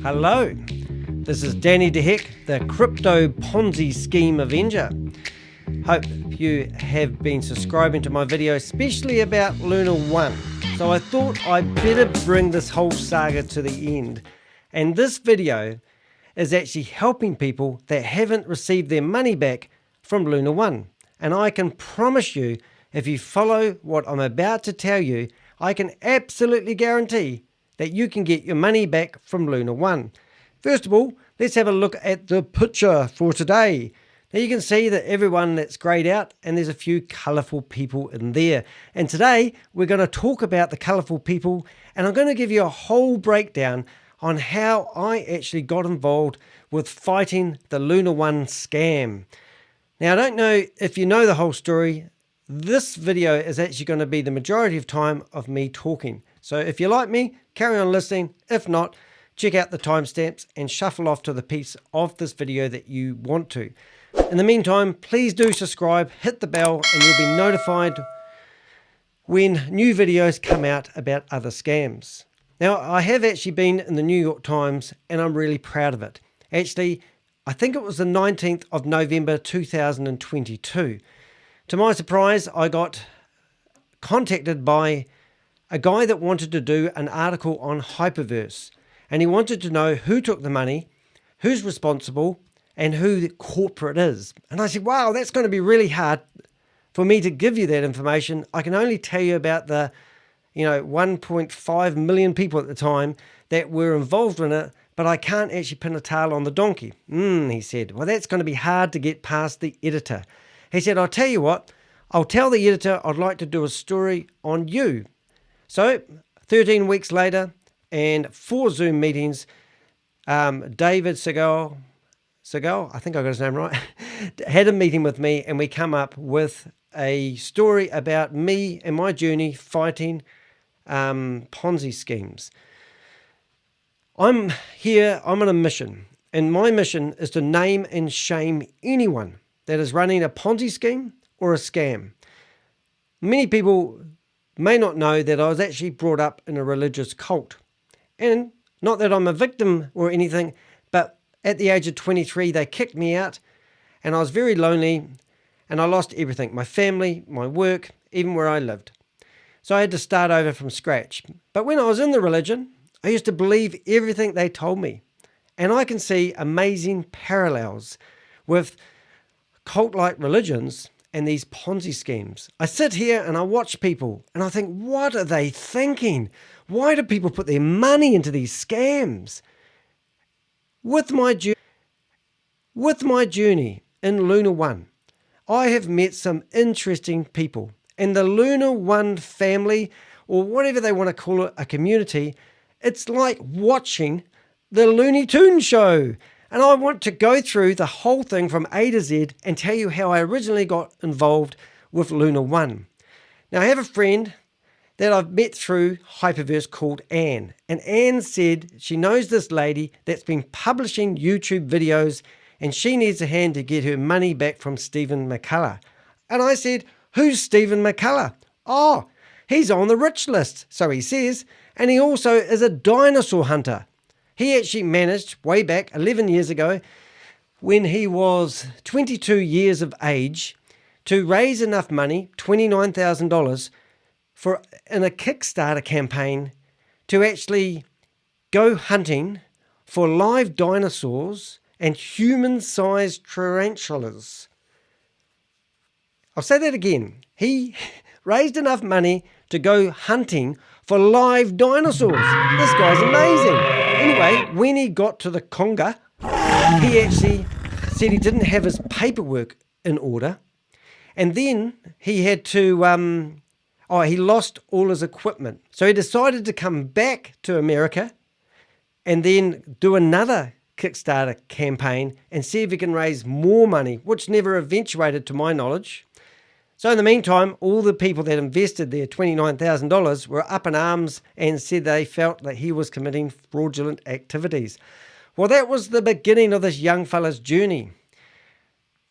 Hello, this is Danny de Hek, the crypto Ponzi scheme Avenger. Hope you have been subscribing to my video, especially about LunaOne. So I thought I'd better bring this whole saga to the end. And this video is actually helping people that haven't received their money back from LunaOne. And I can promise you, if you follow what I'm about to tell you, I can absolutely guarantee that you can get your money back from LunaOne. First of all, let's have a look at the picture for today. Now you can see that everyone that's grayed out, and there's a few colourful people in there. And today we're going to talk about the colourful people, and I'm going to give you a whole breakdown on how I actually got involved with fighting the LunaOne scam. Now I don't know if you know the whole story. This video is actually going to be the majority of time of me talking. So if you like me, carry on listening. If not, check out the timestamps and shuffle off to the piece of this video that you want to. In the meantime, please do subscribe, hit the bell, and you'll be notified when new videos come out about other scams. Now, I have actually been in the New York Times, and I'm really proud of it. Actually, I think it was the 19th of November 2022. To my surprise, I got contacted by a guy that wanted to do an article on Hyperverse, and he wanted to know who took the money, who's responsible, and who the corporate is. And I said, wow, that's going to be really hard for me to give you that information. I can only tell you about the 1.5 million people at the time that were involved in it, but I can't actually pin a tail on the donkey. He said, well, that's going to be hard to get past the editor. He said, I'll tell you what, I'll tell the editor I'd like to do a story on you. So 13 weeks later and 4 Zoom meetings, David Segal, I think I got his name right, had a meeting with me, and we come up with a story about me and my journey fighting Ponzi schemes. I'm here, I'm on a mission, and my mission is to name and shame anyone that is running a Ponzi scheme or a scam. Many people may not know that I was actually brought up in a religious cult. And not that I'm a victim or anything, but at the age of 23, they kicked me out, and I was very lonely, and I lost everything, my family, my work, even where I lived. So I had to start over from scratch. But when I was in the religion, I used to believe everything they told me. And I can see amazing parallels with cult-like religions and these Ponzi schemes. I sit here and I watch people and I think, what are they thinking? Why do people put their money into these scams? With my journey in LunaOne, I have met some interesting people. And the LunaOne family, or whatever they want to call it, a community, it's like watching the Looney Tunes show. And I want to go through the whole thing from A to Z and tell you how I originally got involved with LunaOne. Now, I have a friend that I've met through Hyperverse called Anne. And Anne said she knows this lady that's been publishing YouTube videos, and she needs a hand to get her money back from Stephen McCullah. And I said, who's Stephen McCullah? Oh, he's on the rich list, so he says, and he also is a dinosaur hunter. He actually managed, way back 11 years ago, when he was 22 years of age, to raise enough money, $29,000, in a Kickstarter campaign to actually go hunting for live dinosaurs and human-sized tarantulas. I'll say that again. He raised enough money to go hunting for live dinosaurs. This guy's amazing. Anyway, when he got to the Conga, he actually said he didn't have his paperwork in order. And then he had to, he lost all his equipment. So he decided to come back to America and then do another Kickstarter campaign and see if he can raise more money, which never eventuated to my knowledge. So in the meantime, all the people that invested their $29,000 were up in arms and said they felt that he was committing fraudulent activities. Well, that was the beginning of this young fella's journey.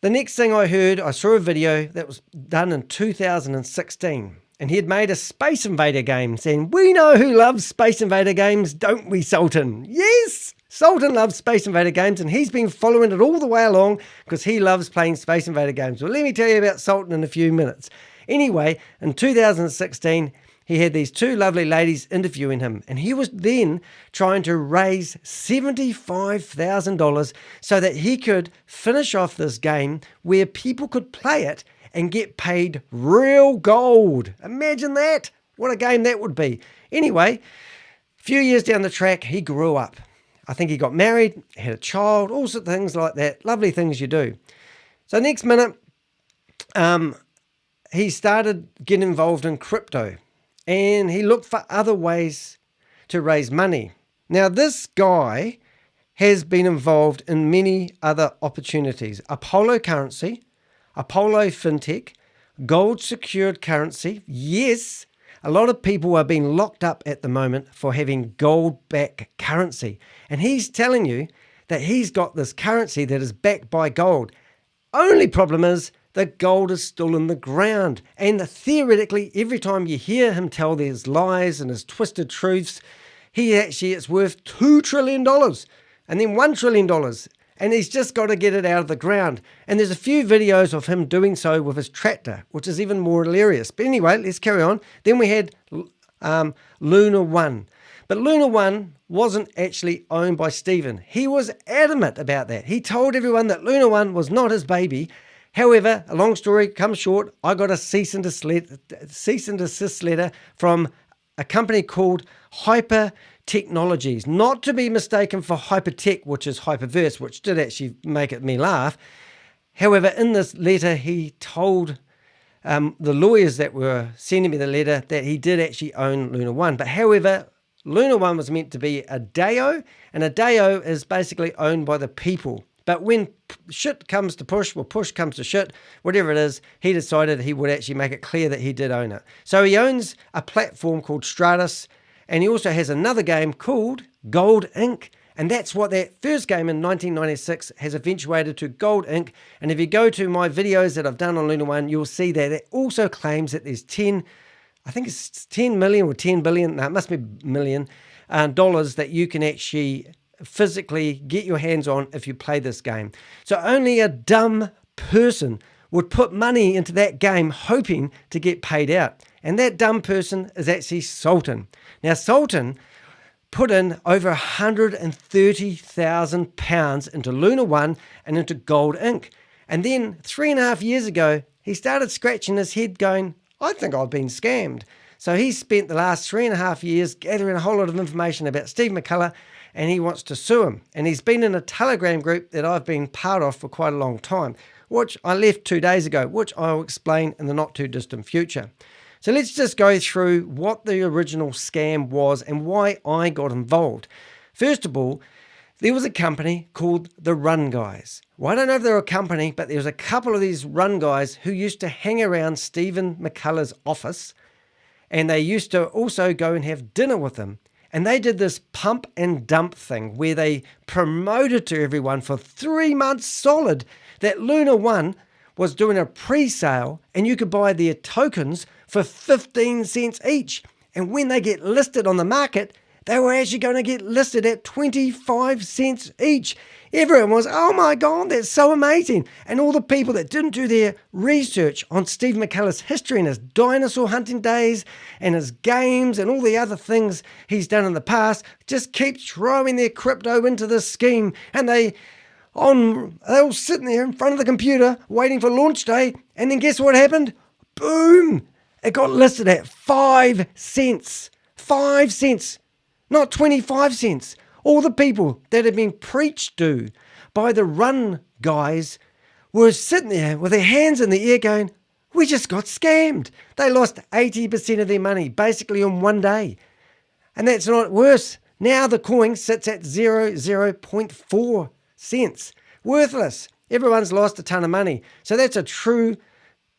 The next thing I heard, I saw a video that was done in 2016, and he had made a Space Invader game saying, we know who loves Space Invader games, don't we, Sultan? Yes! Sultan loves Space Invader games, and he's been following it all the way along because he loves playing Space Invader games. Well, let me tell you about Sultan in a few minutes. Anyway, in 2016, he had these two lovely ladies interviewing him, and he was then trying to raise $75,000 so that he could finish off this game where people could play it and get paid real gold. Imagine that. What a game that would be. Anyway, a few years down the track, he grew up. I think he got married, had a child, all sorts of things like that. Lovely things you do. So next minute, he started getting involved in crypto, and he looked for other ways to raise money. Now, this guy has been involved in many other opportunities. Apollo currency, Apollo fintech, gold secured currency. Yes, a lot of people are being locked up at the moment for having gold-backed currency. And he's telling you that he's got this currency that is backed by gold. Only problem is the gold is still in the ground. And theoretically, every time you hear him tell these lies and his twisted truths, it's worth $2 trillion and then $1 trillion. And he's just got to get it out of the ground. And there's a few videos of him doing so with his tractor, which is even more hilarious. But anyway, let's carry on. Then we had LunaOne. But LunaOne wasn't actually owned by Stephen. He was adamant about that. He told everyone that LunaOne was not his baby. However, a long story comes short, I got a cease and desist letter from a company called Hyper Technologies, not to be mistaken for Hypertech, which is Hyperverse, which did actually make me laugh. However, in this letter, he told the lawyers that were sending me the letter that he did actually own LunaOne. But however, LunaOne was meant to be a DAO, and a DAO is basically owned by the people. But when shit comes to push, well, push comes to shit, whatever it is, he decided he would actually make it clear that he did own it. So he owns a platform called Stratus, and he also has another game called Gold Inc. And that's what that first game in 1996 has eventuated to Gold Inc. And if you go to my videos that I've done on LunaOne, you'll see that it also claims that there's 10 million or 10 billion, no, it must be million dollars that you can actually physically get your hands on if you play this game. So only a dumb person would put money into that game hoping to get paid out. And that dumb person is actually Sultan. Now, Sultan put in over £130,000 into LunaOne and into Gold Inc. And then 3.5 years ago, he started scratching his head going, I think I've been scammed. So he spent the last 3.5 years gathering a whole lot of information about Stephen McCullah, and he wants to sue him. And he's been in a Telegram group that I've been part of for quite a long time, which I left 2 days ago, which I'll explain in the not too distant future. So let's just go through what the original scam was and why I got involved. First of all, there was a company called the Run Guys. Well, I don't know if they're a company, but there was a couple of these Run Guys who used to hang around Stephen McCullah's office, and they used to also go and have dinner with him. And they did this pump and dump thing where they promoted to everyone for 3 months solid that LunaOne was doing a pre-sale and you could buy their tokens for 15 cents each. And when they get listed on the market, they were actually going to get listed at 25 cents each. Everyone was, oh my God, that's so amazing. And all the people that didn't do their research on Steve McCullah's history and his dinosaur hunting days and his games and all the other things he's done in the past just keep throwing their crypto into this scheme. And they all sitting there in front of the computer waiting for launch day. And then guess what happened? Boom! It got listed at 5 cents. 5 cents. Not 25 cents. All the people that had been preached to by the Run Guys were sitting there with their hands in the air going, we just got scammed. They lost 80% of their money basically on one day. And that's not worse. Now the coin sits at 0.4 cents. Worthless. Everyone's lost a ton of money. So that's a true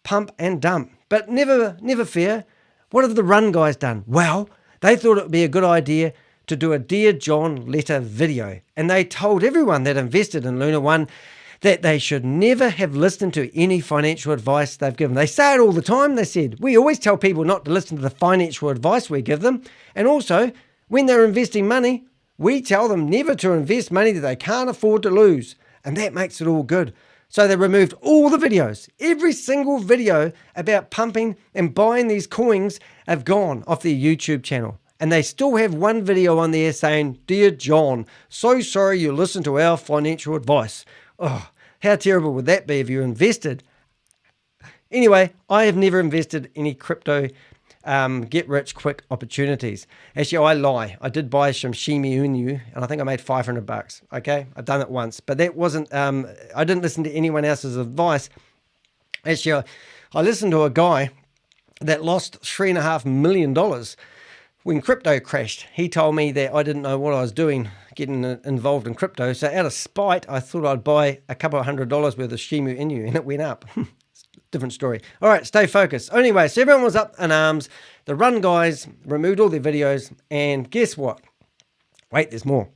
pump and dump. But never fear. What have the Run Guys done? Well, they thought it would be a good idea to do a Dear John letter video. And they told everyone that invested in LunaOne that they should never have listened to any financial advice they've given. They say it all the time. They said, we always tell people not to listen to the financial advice we give them. And also, when they're investing money, We tell them never to invest money that they can't afford to lose, and that makes it all good. So they removed all the videos. Every single video about pumping and buying these coins have gone off their YouTube channel. And they still have one video on there saying, "Dear John, so sorry you listened to our financial advice." Oh, how terrible would that be if you invested? Anyway, I have never invested any crypto get-rich-quick opportunities. Actually, I lie. I did buy some Shimi Inu, and I think I made $500. Okay, I've done it once, but that wasn't. I didn't listen to anyone else's advice. Actually, I listened to a guy that lost $3.5 million when crypto crashed. He told me that I didn't know what I was doing getting involved in crypto. So out of spite, I thought I'd buy a couple of $100 worth of Shimu Inu, and it went up. Different story. All right, stay focused. Anyway, so everyone was up in arms. The Run guys removed all their videos, and guess what? Wait, there's more.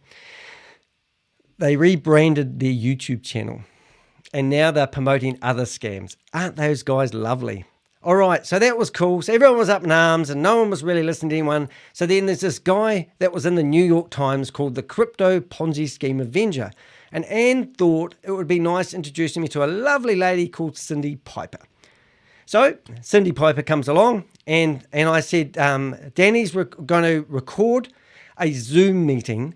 They rebranded their YouTube channel, and now they're promoting other scams. Aren't those guys lovely? All right, so that was cool. So everyone was up in arms, and no one was really listening to anyone. So then there's this guy that was in the New York Times called the Crypto Ponzi Scheme Avenger. And Anne thought it would be nice introducing me to a lovely lady called Cindy Piper. So Cindy Piper comes along, and I said, Danny's going to record a Zoom meeting,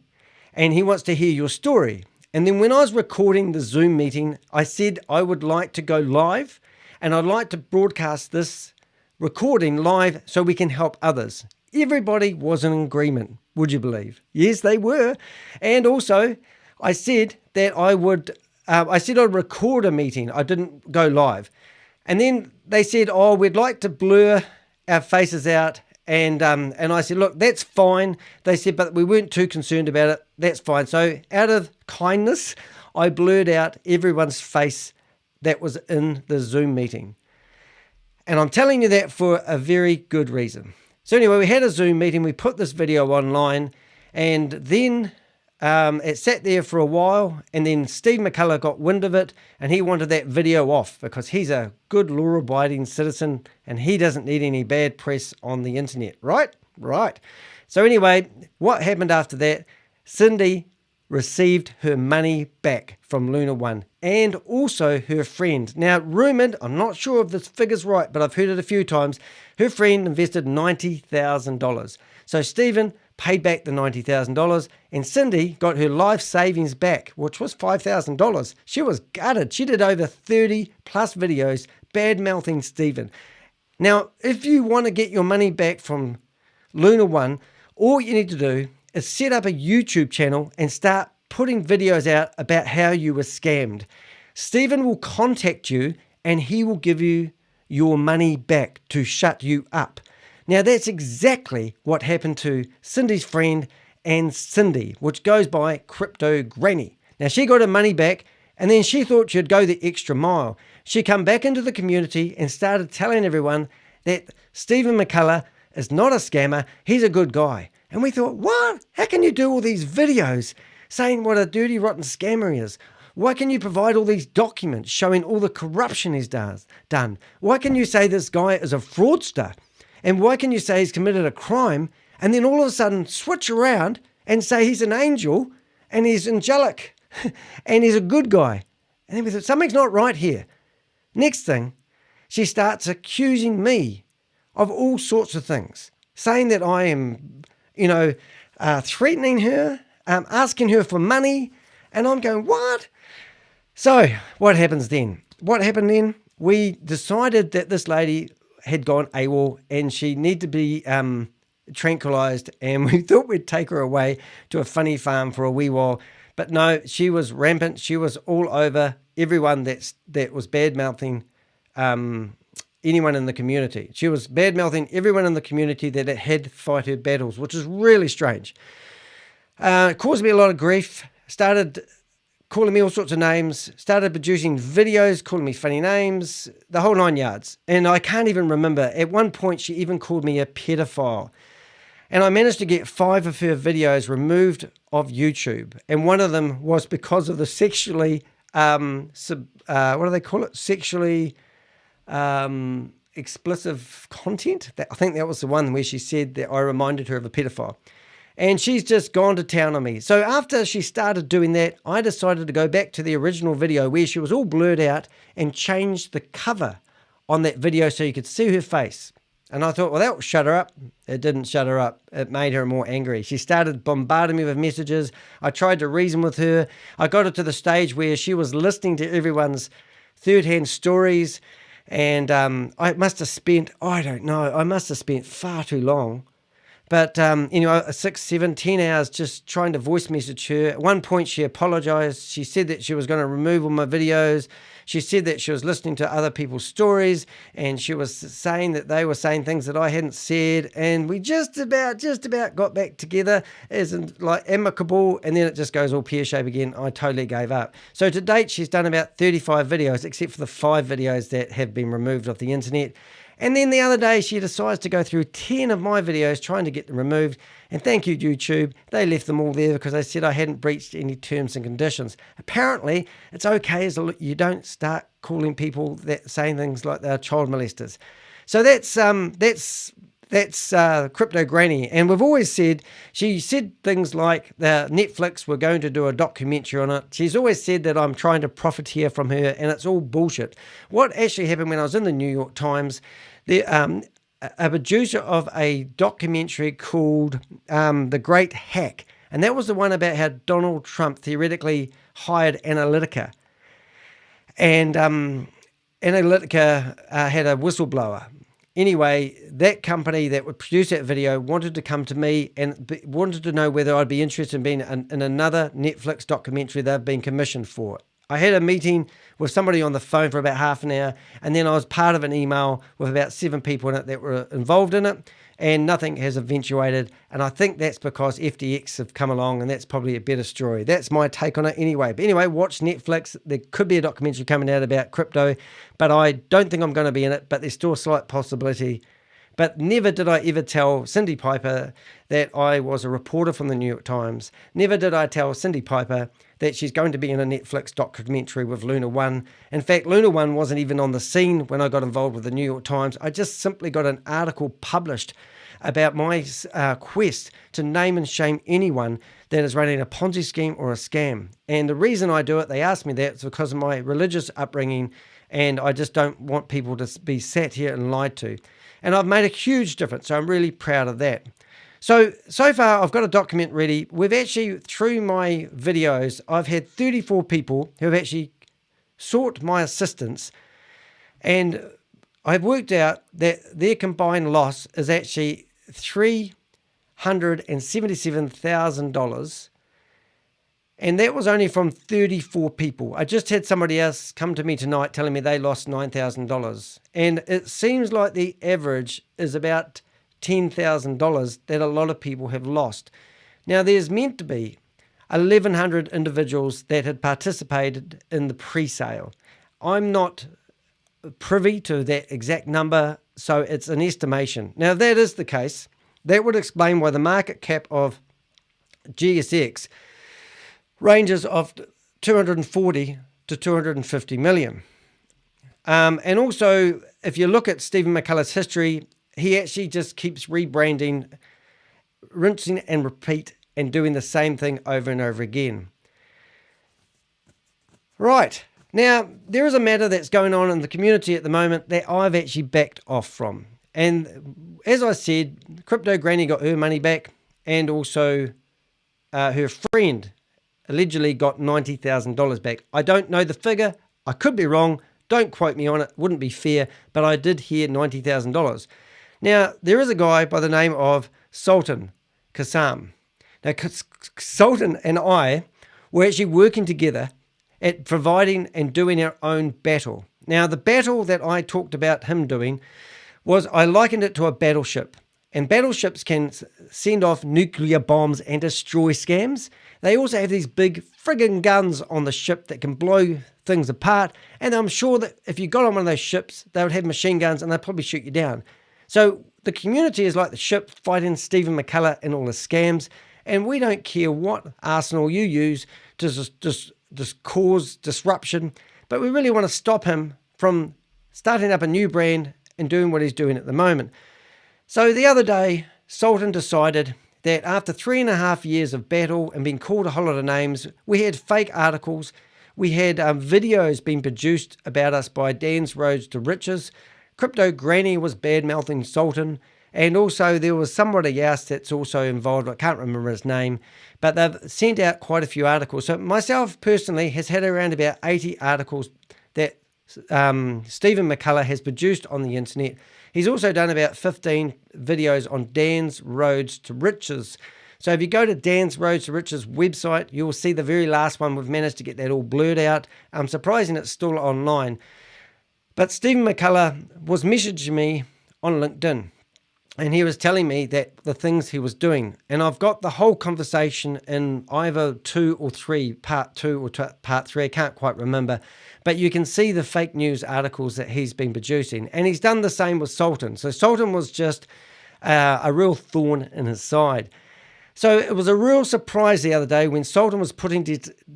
and he wants to hear your story. And then when I was recording the Zoom meeting, I said I would like to go live, and I'd like to broadcast this recording live so we can help others. Everybody was in agreement, would you believe? Yes, they were. And also, I said that I'd record a meeting. I didn't go live. And then they said, "Oh, we'd like to blur our faces out." And I said, "Look, that's fine." They said, "But we weren't too concerned about it. That's fine." So out of kindness, I blurred out everyone's face that was in the Zoom meeting. And I'm telling you that for a very good reason. So anyway, we had a Zoom meeting. We put this video online, and then it sat there for a while, and then Stephen McCullah got wind of it, and he wanted that video off because he's a good law-abiding citizen, and he doesn't need any bad press on the internet, right? Right. So anyway, what happened after that? Cindy received her money back from LunaOne, and also her friend. Now, rumoured, I'm not sure if this figure's right, but I've heard it a few times, her friend invested $90,000. So Stephen paid back the $90,000, and Cindy got her life savings back, which was $5,000. She was gutted. She did over 30 plus videos bad-mouthing Stephen. Now, if you want to get your money back from LunaOne, all you need to do is set up a YouTube channel and start putting videos out about how you were scammed. Stephen will contact you, and he will give you your money back to shut you up. Now, that's exactly what happened to Cindy's friend and Cindy, which goes by Crypto Granny. Now, she got her money back, and then she thought she'd go the extra mile. She come back into the community and started telling everyone that Stephen McCullah is not a scammer, he's a good guy. And we thought, what? How can you do all these videos saying what a dirty, rotten scammer he is? Why can you provide all these documents showing all the corruption he's done? Why can you say this guy is a fraudster? And why can you say he's committed a crime and then all of a sudden switch around and say he's an angel and he's angelic and he's a good guy? And then we thought, something's not right here. Next thing, she starts accusing me of all sorts of things, saying that I am, threatening her, asking her for money. And I'm going, what? So what happens then? What happened then? We decided that this lady had gone AWOL and she needed to be tranquilized, and we thought we'd take her away to a funny farm for a wee while. But no, she was rampant. She was all over everyone that was bad-mouthing anyone in the community. She was bad-mouthing everyone in the community that had fight her battles, which is really strange. It caused me a lot of grief. Started calling me all sorts of names, started producing videos, calling me funny names, the whole 9 yards. And I can't even remember. At one point, she even called me a pedophile. And I managed to get 5 of her videos removed of YouTube. And one of them was because of the sexually, what do they call it? Sexually explicit content. I think that was the one where she said that I reminded her of a pedophile. And she's just gone to town on me. So after she started doing that, I decided to go back to the original video where she was all blurred out and change the cover on that video so you could see her face. And I thought, well, that will shut her up. It didn't shut her up. It made her more angry. She started bombarding me with messages. I tried to reason with her. I got her to the stage where she was listening to everyone's third-hand stories. And I must have spent, I don't know, I must have spent far too long. But, 6, 7, 10 hours just trying to voice message her. At one point, she apologized. She said that she was going to remove all my videos. She said that she was listening to other people's stories, and she was saying that they were saying things that I hadn't said. And we just about got back together as in, like, amicable, and then it just goes all pear-shaped again. I totally gave up. So to date, she's done about 35 videos, except for the 5 videos that have been removed off the internet. And then the other day, she decides to go through 10 of my videos trying to get them removed. And thank you, YouTube. They left them all there because they said I hadn't breached any terms and conditions. Apparently, it's okay as you don't start calling people that saying things like they're child molesters. So that's Crypto Granny. And we've always said, she said things like the Netflix were going to do a documentary on it. She's always said that I'm trying to profiteer from her, and it's all bullshit. What actually happened when I was in the New York Times, a producer of a documentary called The Great Hack, and that was the one about how Donald Trump theoretically hired Analytica. And Analytica had a whistleblower. Anyway, that company that would produce that video wanted to come to me and wanted to know whether I'd be interested in being in another Netflix documentary they've been commissioned for. I had a meeting with somebody on the phone for about half an hour, and then I was part of an email with about 7 people in it that were involved in it, and nothing has eventuated. And I think that's because FTX have come along, and that's probably a better story. That's my take on it anyway. But anyway, watch Netflix. There could be a documentary coming out about crypto, but I don't think I'm going to be in it, but there's still a slight possibility. But never did I ever tell Cindy Piper that I was a reporter from the New York Times. Never did I tell Cindy Piper that she's going to be in a Netflix documentary with LunaOne. In fact, LunaOne wasn't even on the scene when I got involved with the New York Times. I just simply got an article published about my quest to name and shame anyone that is running a Ponzi scheme or a scam. And the reason I do it, they asked me that, is because of my religious upbringing, and I just don't want people to be sat here and lied to. And I've made a huge difference, so I'm really proud of that. So far, I've got a document ready. We've actually, through my videos, I've had 34 people who have actually sought my assistance, and I've worked out that their combined loss is actually $377,000, and that was only from 34 people. I just had somebody else come to me tonight telling me they lost $9,000, and it seems like the average is about $10,000 that a lot of people have lost. Now, there's meant to be 1,100 individuals that had participated in the pre-sale. I'm not privy to that exact number, so it's an estimation. Now, if that is the case, that would explain why the market cap of GSX ranges of 240 to 250 million. And also, if you look at Stephen McCullah's history, he actually just keeps rebranding, rinsing and repeat, and doing the same thing over and over again. Right. Now, there is a matter that's going on in the community at the moment that I've actually backed off from. And as I said, Crypto Granny got her money back, and also her friend allegedly got $90,000 back. I don't know the figure. I could be wrong. Don't quote me on it. Wouldn't be fair. But I did hear $90,000. Now, there is a guy by the name of Sultan Kassam. Now, Sultan and I were actually working together at providing and doing our own battle. Now, the battle that I talked about him doing was, I likened it to a battleship. And battleships can send off nuclear bombs and destroy scams. They also have these big friggin' guns on the ship that can blow things apart. And I'm sure that if you got on one of those ships, they would have machine guns and they'd probably shoot you down. So the community is like the ship fighting Stephen McCullah and all the scams. And we don't care what arsenal you use to just cause disruption. But we really want to stop him from starting up a new brand and doing what he's doing at the moment. So the other day, Sultan decided that after 3.5 years of battle and being called a whole lot of names, we had fake articles, we had videos being produced about us by Dan's Roads to Riches, Crypto Granny was bad-mouthing Sultan, and also there was somebody else that's also involved, I can't remember his name, but they've sent out quite a few articles. So myself personally has had around about 80 articles that Stephen McCullah has produced on the internet. He's also done about 15 videos on Dan's Roads to Riches. So if you go to Dan's Roads to Riches website, you'll see the very last one. We've managed to get that all blurred out. I'm surprising it's still online. But Stephen McCullah was messaging me on LinkedIn, and he was telling me that the things he was doing. And I've got the whole conversation in either 2 or 3, part 2 or part 3, I can't quite remember. But you can see the fake news articles that he's been producing. And he's done the same with Sultan. So Sultan was just a real thorn in his side. So it was a real surprise the other day when Sultan was putting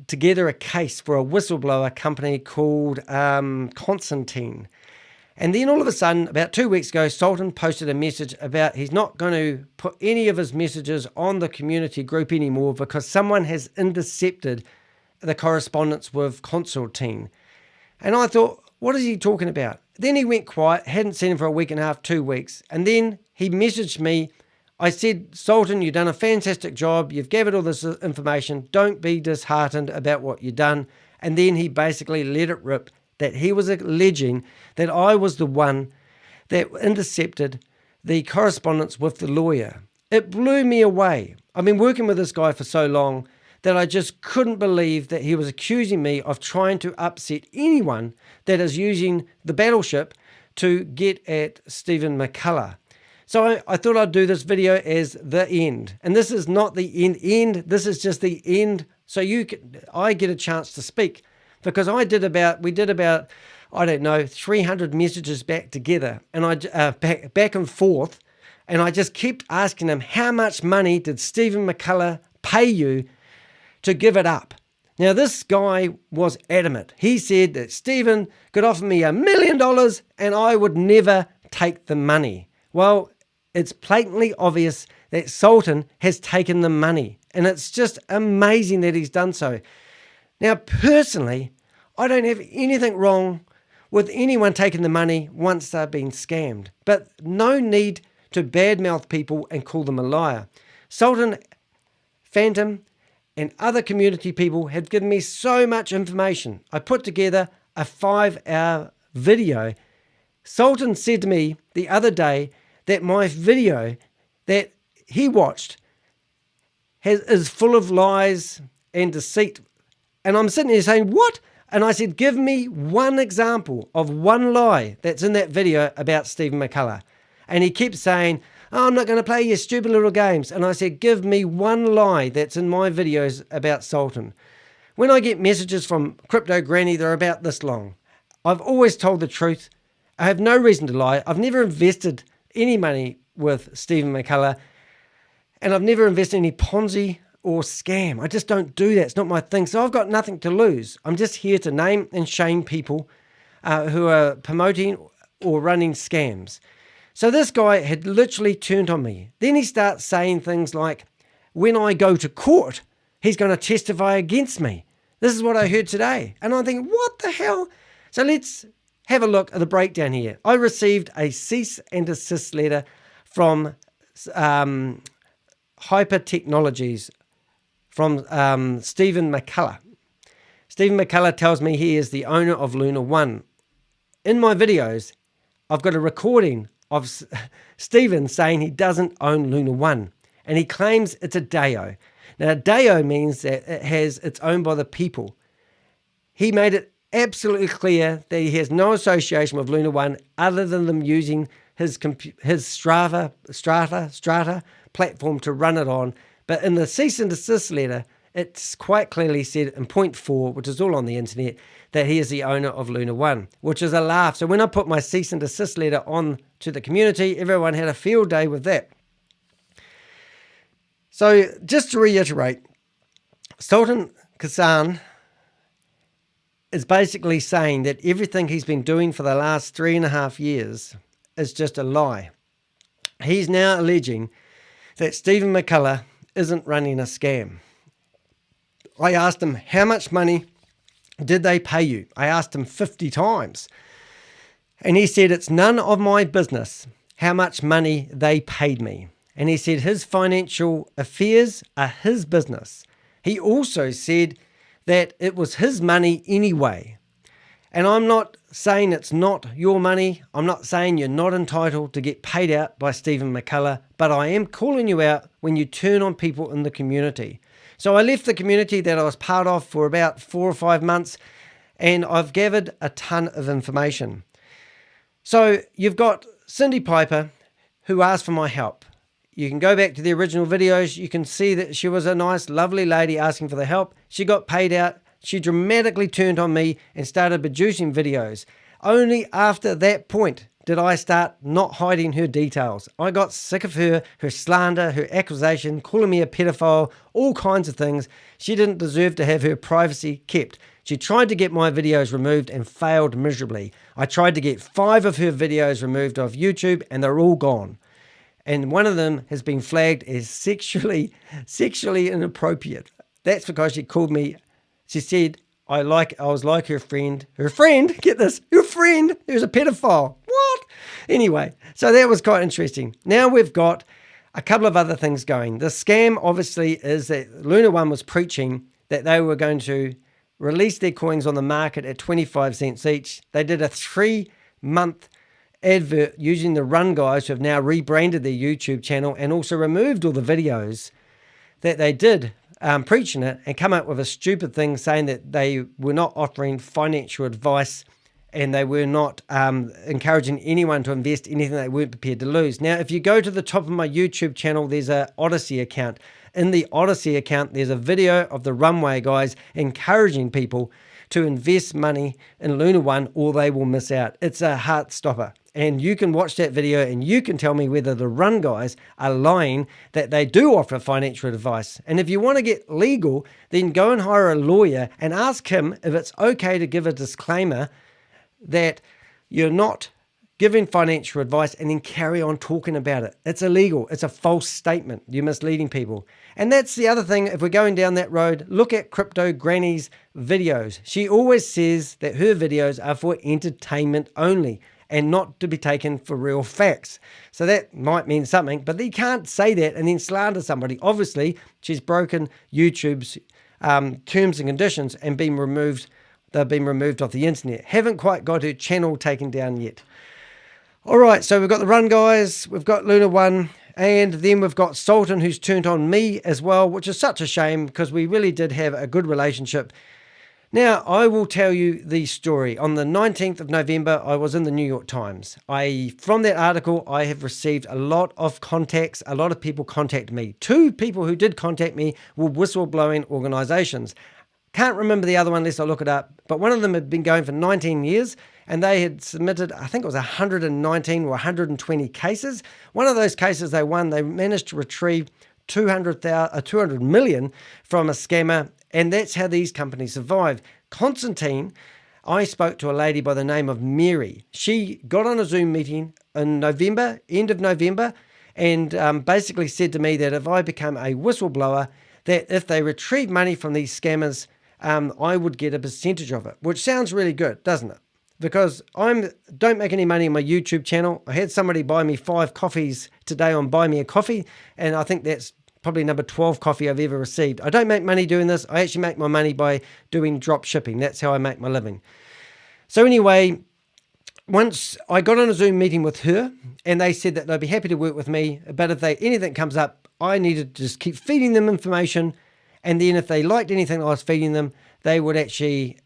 together a case for a whistleblower company called Constantine. And then all of a sudden, about 2 weeks ago, Sultan posted a message about he's not going to put any of his messages on the community group anymore because someone has intercepted the correspondence with Constantine. And I thought, what is he talking about? Then he went quiet, hadn't seen him for a week and a half, 2 weeks. And then he messaged me. I said, Sultan, you've done a fantastic job. You've gathered all this information. Don't be disheartened about what you've done. And then he basically let it rip that he was alleging that I was the one that intercepted the correspondence with the lawyer. It blew me away. I've been working with this guy for so long that I just couldn't believe that he was accusing me of trying to upset anyone that is using the battleship to get at Stephen McCullah. So I thought I'd do this video as the end. And this is not the end. This is just the end. So I get a chance to speak. Because we did about, I don't know, 300 messages back together. And I back and forth. And I just kept asking him, how much money did Stephen McCullah pay you to give it up? Now, this guy was adamant. He said that Stephen could offer me $1 million and I would never take the money. Well, it's blatantly obvious that Sultan has taken the money. And it's just amazing that he's done so. Now, personally, I don't have anything wrong with anyone taking the money once they've been scammed. But no need to badmouth people and call them a liar. Sultan, Phantom, and other community people have given me so much information. I put together a 5-hour video. Sultan said to me the other day that my video that he watched is full of lies and deceit. And I'm sitting there saying, what? And I said, give me one example of one lie that's in that video about Stephen McCullah. And he keeps saying, oh, I'm not going to play your stupid little games. And I said, give me one lie that's in my videos about Sultan. When I get messages from Crypto Granny, they're about this long. I've always told the truth. I have no reason to lie. I've never invested any money with Stephen McCullah. And I've never invested in any Ponzi or scam. I just don't do that. It's not my thing. So I've got nothing to lose. I'm just here to name and shame people who are promoting or running scams. So this guy had literally turned on me. Then he starts saying things like, when I go to court, he's going to testify against me. This is what I heard today. And I'm thinking, what the hell? So let's have a look at the breakdown here. I received a cease and desist letter from Hyper Technologies from Stephen McCullah. Stephen McCullah tells me he is the owner of LunaOne. In my videos, I've got a recording of Stephen saying he doesn't own LunaOne, and he claims it's a DAO. Now, a DAO means that it's owned by the people. He made it absolutely clear that he has no association with LunaOne other than them using his Strata platform to run it on. But in the cease and desist letter, it's quite clearly said in point 4, which is all on the internet, that he is the owner of LunaOne, which is a laugh. So when I put my cease and desist letter on to the community, everyone had a field day with that. So just to reiterate, Sultan Kassam is basically saying that everything he's been doing for the last 3.5 years is just a lie. He's now alleging that Stephen McCullah isn't running a scam. I asked him, how much money did they pay you? I asked him 50 times. And he said, it's none of my business how much money they paid me. And he said his financial affairs are his business. He also said that it was his money anyway. And I'm not saying it's not your money. I'm not saying you're not entitled to get paid out by Stephen McCullah, but I am calling you out when you turn on people in the community. So I left the community that I was part of for about 4 or 5 months, and I've gathered a ton of information. So you've got Cindy Piper, who asked for my help. You can go back to the original videos. You can see that she was a nice, lovely lady asking for the help. She got paid out. She dramatically turned on me and started producing videos. Only after that point did I start not hiding her details. I got sick of her slander, her accusation, calling me a pedophile, all kinds of things. She didn't deserve to have her privacy kept. She tried to get my videos removed and failed miserably. I tried to get 5 of her videos removed off YouTube and they're all gone. And one of them has been flagged as sexually inappropriate. That's because she called me, she said, I was like her friend, get this, her friend who's a pedophile. What? Anyway, so that was quite interesting. Now we've got a couple of other things going. The scam obviously is that LunaOne was preaching that they were going to release their coins on the market at 25 cents each. They did a 3-month advert using the Run guys who have now rebranded their YouTube channel and also removed all the videos that they did preaching it, and come up with a stupid thing saying that they were not offering financial advice and they were not encouraging anyone to invest anything they weren't prepared to lose. Now, if you go to the top of my YouTube channel, there's an Odyssey account. In the Odyssey account, there's a video of the Runway guys encouraging people to invest money in LunaOne or they will miss out. It's a heart stopper. And you can watch that video and you can tell me whether the Run guys are lying that they do offer financial advice. And if you want to get legal, then go and hire a lawyer and ask him if it's okay to give a disclaimer that you're not giving financial advice and then carry on talking about it. It's illegal. It's a false statement. You're misleading people. And that's the other thing. If we're going down that road, look at Crypto Granny's videos. She always says that her videos are for entertainment only and not to be taken for real facts. So that might mean something, but you can't say that and then slander somebody. Obviously, she's broken YouTube's terms and conditions and been removed. They've been removed off the internet. Haven't quite got her channel taken down yet. All right, so we've got the Run guys, we've got LunaOne, and then we've got Sultan, who's turned on me as well, which is such a shame because we really did have a good relationship. Now, I will tell you the story. On the 19th of November, I was in the New York Times. From that article, I have received a lot of contacts. A lot of people contact me. 2 people who did contact me were whistleblowing organizations. Can't remember the other one unless I look it up, but one of them had been going for 19 years and they had submitted, I think it was 119 or 120 cases. One of those cases they won, they managed to retrieve 200 million from a scammer, and that's how these companies survive. Constantine, I spoke to a lady by the name of Mary. She got on a Zoom meeting in November, end of November, and basically said to me that if I become a whistleblower, that if they retrieve money from these scammers, I would get a percentage of it, which sounds really good, doesn't it? Because I don't make any money on my YouTube channel. I had somebody buy me 5 coffees today on Buy Me a Coffee, and I think that's probably number 12 coffee I've ever received. I don't make money doing this. I actually make my money by doing drop shipping. That's how I make my living. So anyway, once I got on a Zoom meeting with her, and they said that they'd be happy to work with me, but if anything comes up, I needed to just keep feeding them information, and then if they liked anything I was feeding them, they would actually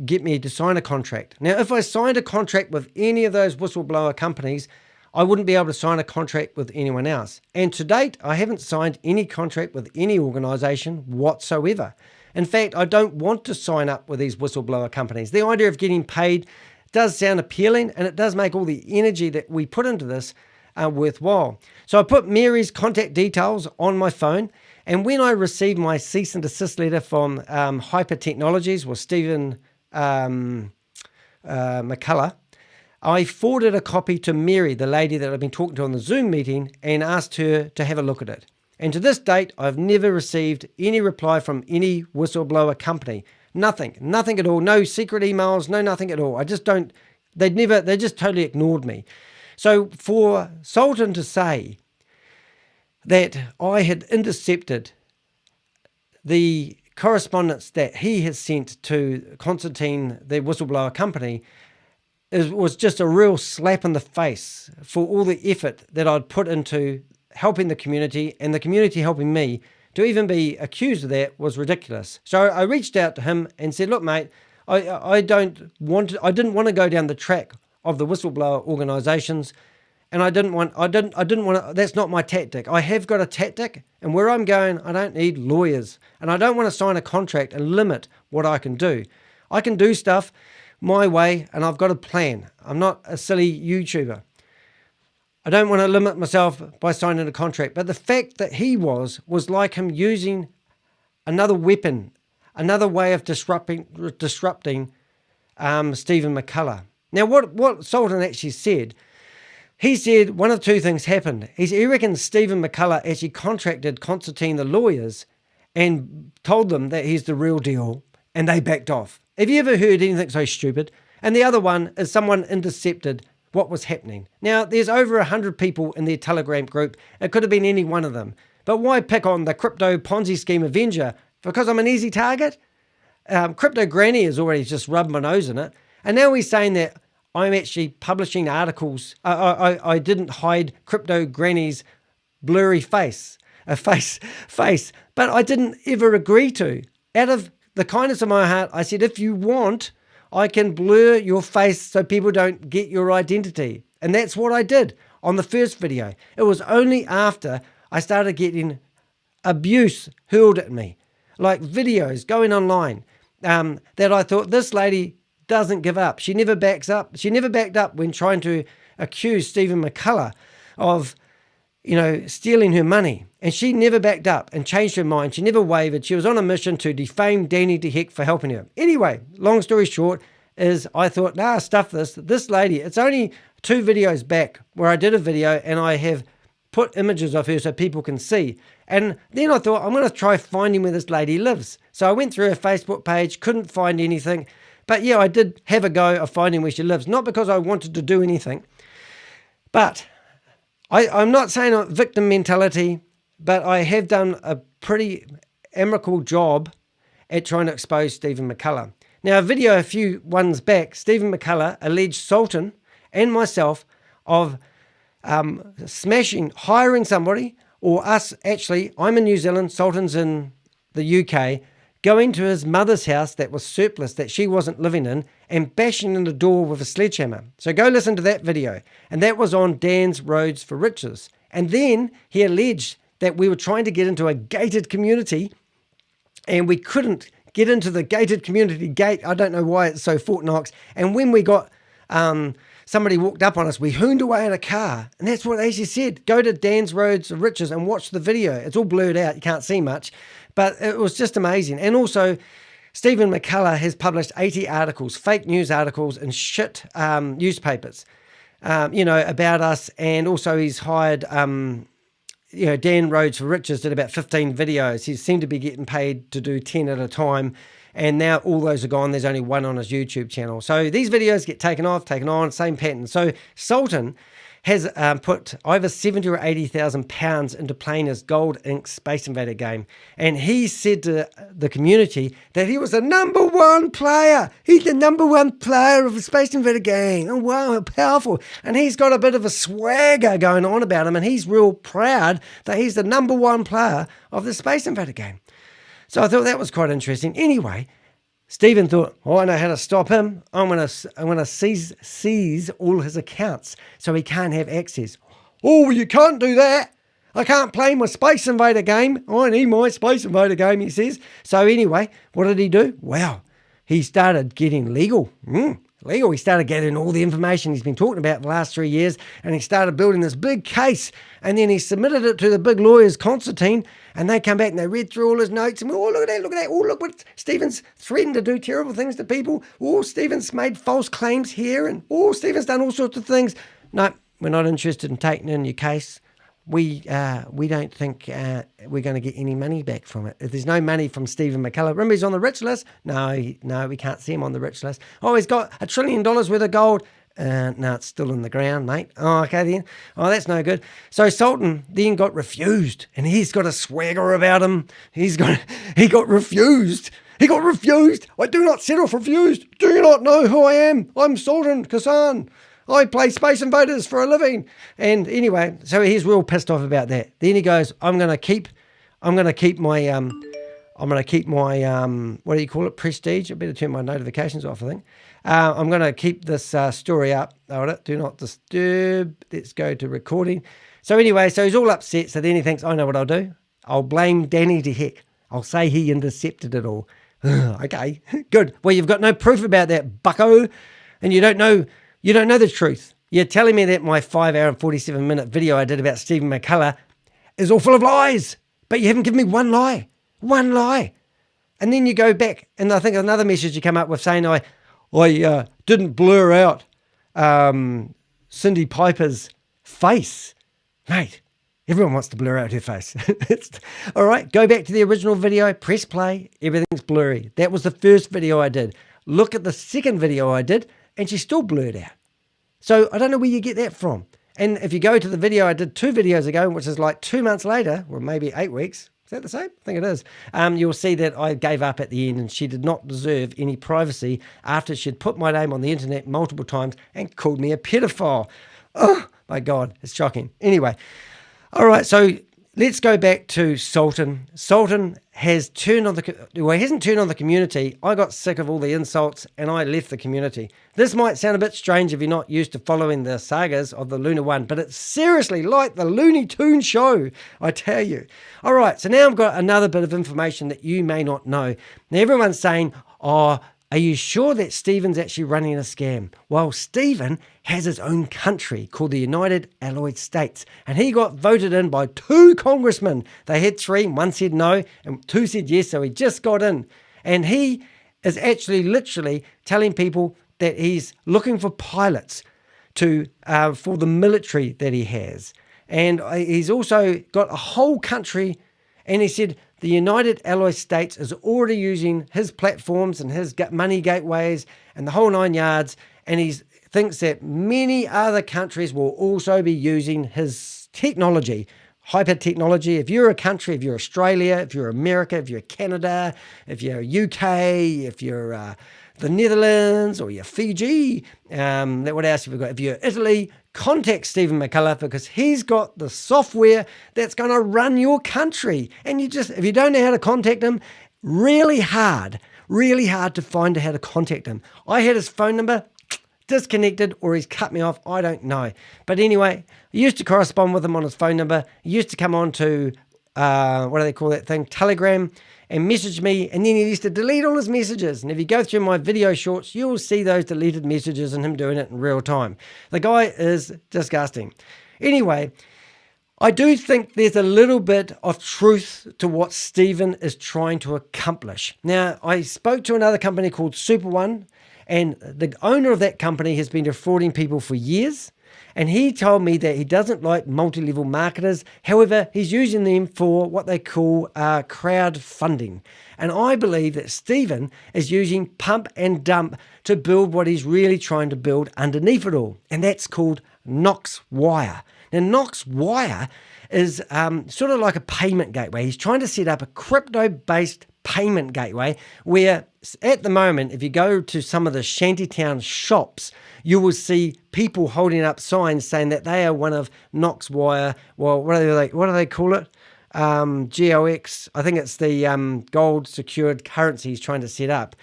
get me to sign a contract. Now, if I signed a contract with any of those whistleblower companies, I wouldn't be able to sign a contract with anyone else. And to date, I haven't signed any contract with any organization whatsoever. In fact, I don't want to sign up with these whistleblower companies. The idea of getting paid does sound appealing, and it does make all the energy that we put into this worthwhile. So I put Mary's contact details on my phone, and when I received my cease and desist letter from Hyper Technologies with Stephen McCullah, I forwarded a copy to Mary, the lady that I've been talking to on the Zoom meeting, and asked her to have a look at it. And to this date, I've never received any reply from any whistleblower company. Nothing at all. No secret emails, no nothing at all. I just don't, they just totally ignored me. So for Sultan to say that I had intercepted the correspondence that he has sent to Constantine, the whistleblower company, was just a real slap in the face for all the effort that I'd put into helping the community and the community helping me. To even be accused of that was ridiculous. So I reached out to him and said, look, mate, I didn't want to go down the track of the whistleblower organizations. And I didn't want to, that's not my tactic. I have got a tactic, and where I'm going, I don't need lawyers. And I don't want to sign a contract and limit what I can do. I can do stuff my way, and I've got a plan. I'm not a silly YouTuber. I don't want to limit myself by signing a contract. But the fact that he was like him using another weapon, another way of disrupting Stephen McCullah. Now, what Sultan actually said, he said one of two things happened. He reckons Stephen McCullah actually contracted Constantine, the lawyers, and told them that he's the real deal, and they backed off. Have you ever heard anything so stupid? And the other one is someone intercepted what was happening. Now, there's over 100 people in their Telegram group. It could have been any one of them. But why pick on the crypto Ponzi scheme Avenger? Because I'm an easy target? Crypto Granny has already just rubbed my nose in it. And now he's saying that I'm actually publishing articles. I didn't hide Crypto Granny's blurry face. But I didn't ever agree to. Out of the kindness of my heart, I said, if you want, I can blur your face so people don't get your identity. And that's what I did on the first video. It was only after I started getting abuse hurled at me, like videos going online, that I thought, this lady doesn't give up. She never backs up. She never backed up when trying to accuse Stephen McCullah of, stealing her money. And she never backed up and changed her mind. She never wavered. She was on a mission to defame Danny de Hek for helping her. Anyway, long story short is I thought, stuff this. This lady, it's only 2 videos back where I did a video and I have put images of her so people can see. And then I thought, I'm going to try finding where this lady lives. So I went through her Facebook page, couldn't find anything. But yeah, I did have a go of finding where she lives. Not because I wanted to do anything. But I'm not saying a victim mentality, but I have done a pretty amicable job at trying to expose Stephen McCullah. Now, a video a few ones back, Stephen McCullah alleged Sultan and myself of hiring somebody, or us actually, I'm in New Zealand, Sultan's in the UK, going to his mother's house that was surplus, that she wasn't living in, and bashing in the door with a sledgehammer. So go listen to that video. And that was on Dan's Roads for Riches. And then he alleged that we were trying to get into a gated community and we couldn't get into the gated community gate. I don't know why it's so Fort Knox. And when we got, somebody walked up on us, we hooned away in a car. And that's what Ashley said. Go to Dan's Roads of Riches and watch the video. It's all blurred out. You can't see much. But it was just amazing. And also, Stephen McCullah has published 80 articles, fake news articles in shit newspapers, about us. And also he's hired, Dan Roads for Riches did about 15 videos. He seemed to be getting paid to do 10 at a time. And now all those are gone. There's only one on his YouTube channel. So these videos get taken on, same pattern. So Sultan has put over 70 or 80,000 pounds into playing his Gold Ink Space Invader game. And he said to the community that he was the #1 player. He's the #1 player of the Space Invader game. Oh, wow, how powerful. And he's got a bit of a swagger going on about him. And he's real proud that he's the #1 player of the Space Invader game. So I thought that was quite interesting. Anyway, Stephen thought, I know how to stop him. I'm gonna seize all his accounts so he can't have access. Oh, you can't do that. I can't play my Space Invader game. I need my Space Invader game, he says. So anyway, what did he do? Well, he started getting legal. He started getting all the information he's been talking about the last 3 years, and he started building this big case, and then he submitted it to the big lawyers, Constantine, And they come back and they read through all his notes and, oh, look at that, look at that. Oh, look what Stephen's threatened to do terrible things to people. Oh, Stephen's made false claims here. And, oh, Stephen's done all sorts of things. No, we're not interested in taking in your case. We don't think we're going to get any money back from it. If there's no money from Stephen McCullah, remember he's on the rich list? No, we can't see him on the rich list. Oh, he's got $1 trillion worth of gold. No, it's still in the ground, mate. Oh, okay then. Oh, that's no good. So Sultan then got refused, and he's got a swagger about him. He got refused. He got refused. I do not settle for refused. Do you not know who I am? I'm Sultan Kassam. I play Space Invaders for a living. And anyway, so he's real pissed off about that. Then he goes, I'm going to keep my what do you call it? Prestige. I better turn my notifications off, I think. I'm going to keep this story up. Hold it. Do not disturb. Let's go to recording. So anyway, so he's all upset. So then he thinks, I know what I'll do. I'll blame Danny de Hek. I'll say he intercepted it all. Okay, good. Well, you've got no proof about that, bucko. And you don't know the truth. You're telling me that my 5 hour and 47 minute video I did about Stephen McCullah is all full of lies. But you haven't given me one lie. One lie. And then you go back, and I think another message you come up with saying I didn't blur out Cindy Piper's face. Mate, everyone wants to blur out her face. All right, go back to the original video, press play, everything's blurry. That was the first video I did. Look at the second video I did, and she's still blurred out. So I don't know where you get that from. And if you go to the video I did 2 videos ago, which is like 2 months later, or maybe 8 weeks, is that the same? I think it is. You'll see that I gave up at the end, and she did not deserve any privacy after she'd put my name on the internet multiple times and called me a pedophile. Oh, my God, it's shocking. Anyway, all right, so let's go back to Sultan. Sultan has turned on he hasn't turned on the community. I got sick of all the insults and I left the community. This might sound a bit strange if you're not used to following the sagas of the LunaOne, but it's seriously like the Looney Tunes show, I tell you. All right, so now I've got another bit of information that you may not know. Now everyone's saying, oh, are you sure that Stephen's actually running a scam? Well, Stephen has his own country called the United Allied States, and he got voted in by 2 congressmen. They had 3, 1 said no, and 2 said yes, so he just got in. And he is actually literally telling people that he's looking for pilots for the military that he has. And he's also got a whole country, and he said the United Allied States is already using his platforms and his money gateways and the whole 9 yards, and he thinks that many other countries will also be using his technology, hyper technology. If you're a country, if you're Australia, if you're America, if you're Canada, if you're UK, if you're the Netherlands, or you're Fiji, what else have we got? If you're Italy, contact Stephen McCullah, because he's got the software that's going to run your country. And if you don't know how to contact him, really hard to find how to contact him. I had his phone number, disconnected, or he's cut me off. I don't know. But anyway, I used to correspond with him on his phone number. He used to come on to, what do they call that thing? Telegram, and message me, and then he used to delete all his messages. And if you go through my video shorts, you'll see those deleted messages and him doing it in real time. The guy is disgusting. Anyway, I do think there's a little bit of truth to what Stephen is trying to accomplish. Now, I spoke to another company called Super One, and the owner of that company has been defrauding people for years. And he told me that he doesn't like multi-level marketers. However, he's using them for what they call crowdfunding. And I believe that Stephen is using pump and dump to build what he's really trying to build underneath it all. And that's called Knox Wire. Now, Knox Wire is sort of like a payment gateway. He's trying to set up a crypto-based payment gateway where at the moment, if you go to some of the shantytown shops, you will see people holding up signs saying that they are one of Knox Wire. Well, what do they call it? GOX. I think it's the gold secured currency he's trying to set up.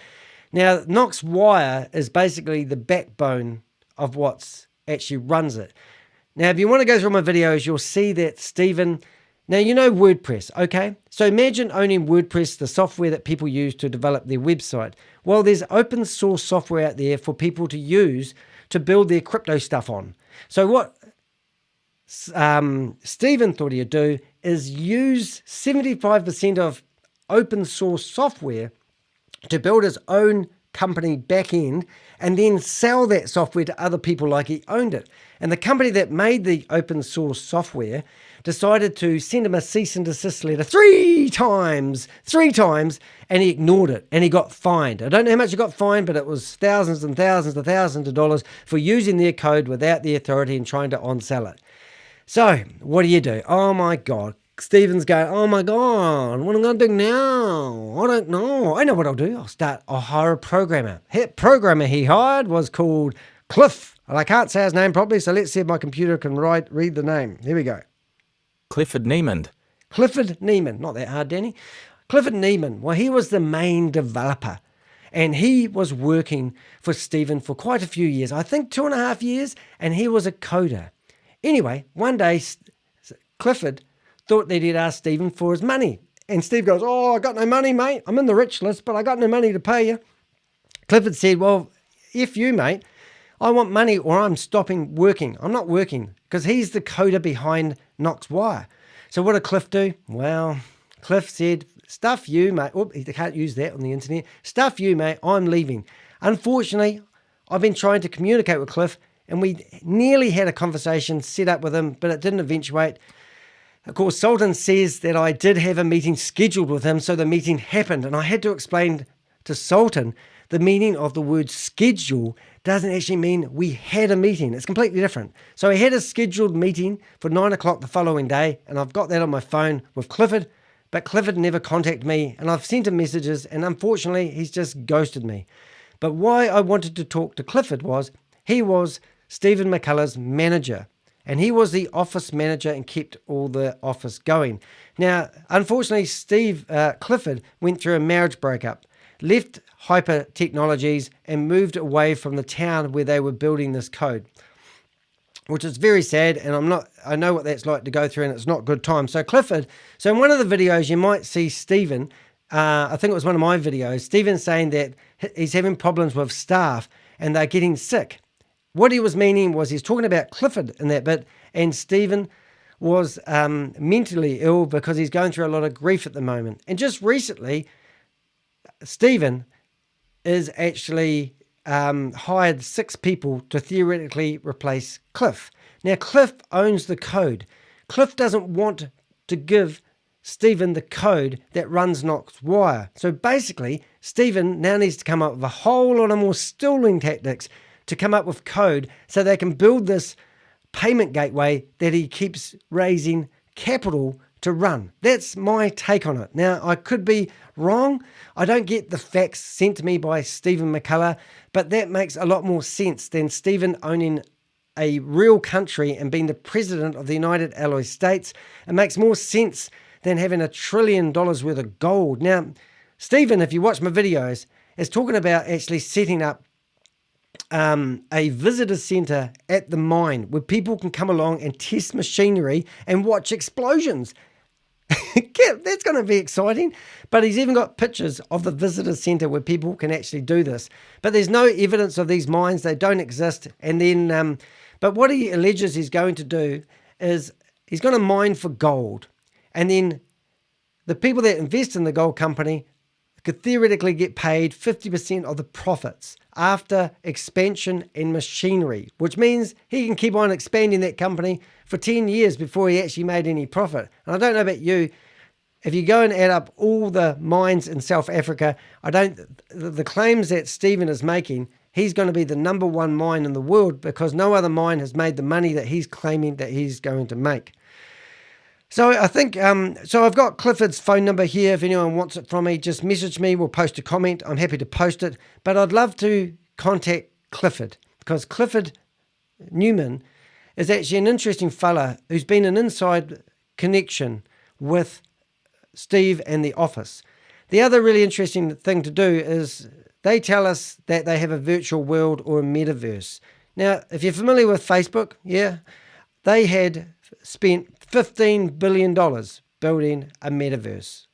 Now, Knox Wire is basically the backbone of what's actually runs it. Now, if you want to go through my videos, you'll see that Stephen. Now, you know WordPress, okay? So imagine owning WordPress, the software that people use to develop their website. Well, there's open source software out there for people to use to build their crypto stuff on. So what Stephen thought he'd do is use 75% of open source software to build his own company back end and then sell that software to other people like he owned it. And the company that made the open source software decided to send him a cease and desist letter three times, and he ignored it and he got fined. I don't know how much he got fined, but it was thousands and thousands and thousands of dollars for using their code without the authority and trying to on-sell it. So what do? Oh my God. Stephen's going, oh my God, what am I going to do now? I don't know. I know what I'll do. I'll hire a programmer. That programmer he hired was called Cliff. And I can't say his name properly, so let's see if my computer can read the name. Here we go. Clifford Niemand. Clifford Niemand. Not that hard, Danny. Clifford Niemand. Well, he was the main developer. And he was working for Stephen for quite a few years. I think 2.5 years. And he was a coder. Anyway, one day, Clifford thought that he'd ask Stephen for his money. And Steve goes, oh, I got no money, mate. I'm in the rich list, but I got no money to pay you. Clifford said, well, if you, mate, I want money or I'm stopping working. I'm not working because he's the coder behind Knox Wire. So what did Cliff do? Well, Cliff said, stuff you, mate. Oh, he can't use that on the internet. Stuff you, mate. I'm leaving. Unfortunately, I've been trying to communicate with Cliff and we nearly had a conversation set up with him, but it didn't eventuate. Of course, Sultan says that I did have a meeting scheduled with him, so the meeting happened. And I had to explain to Sultan the meaning of the word schedule doesn't actually mean we had a meeting. It's completely different. So he had a scheduled meeting for 9 o'clock the following day, and I've got that on my phone with Clifford, but Clifford never contacted me, and I've sent him messages, and unfortunately, he's just ghosted me. But why I wanted to talk to Clifford was he was Stephen McCullah's manager. And he was the office manager and kept all the office going. Now, unfortunately, Clifford went through a marriage breakup, left Hyper Technologies and moved away from the town where they were building this code, which is very sad. And I know what that's like to go through and it's not good time. So in one of the videos, you might see Stephen, I think it was one of my videos, Stephen saying that he's having problems with staff and they're getting sick. What he was meaning was he's talking about Clifford in that bit, and Stephen was mentally ill because he's going through a lot of grief at the moment. And just recently, Stephen is actually hired 6 people to theoretically replace Cliff. Now, Cliff owns the code. Cliff doesn't want to give Stephen the code that runs Knox Wire. So basically, Stephen now needs to come up with a whole lot of more stalling tactics to come up with code so they can build this payment gateway that he keeps raising capital to run. That's my take on it. Now, I could be wrong. I don't get the facts sent to me by Stephen McCullah, but that makes a lot more sense than Stephen owning a real country and being the president of the United Alloy States. It makes more sense than having $1 trillion worth of gold. Now, Stephen, if you watch my videos, is talking about actually setting up a visitor center at the mine where people can come along and test machinery and watch explosions. That's going to be exciting. But he's even got pictures of the visitor center where people can actually do this. But there's no evidence of these mines. They don't exist. And then, but what he alleges he's going to do is he's going to mine for gold. And then the people that invest in the gold company could theoretically get paid 50% of the profits after expansion and machinery, which means he can keep on expanding that company for 10 years before he actually made any profit. And I don't know about you, if you go and add up all the mines in South Africa, the claims that Stephen is making, he's going to be the #1 mine in the world because no other mine has made the money that he's claiming that he's going to make. So I think, so I've got Clifford's phone number here. If anyone wants it from me, just message me. We'll post a comment. I'm happy to post it. But I'd love to contact Clifford because Clifford Niemand is actually an interesting fella who's been an inside connection with Steve and the office. The other really interesting thing to do is they tell us that they have a virtual world or a metaverse. Now, if you're familiar with Facebook, yeah, they had spent $15 billion building a metaverse.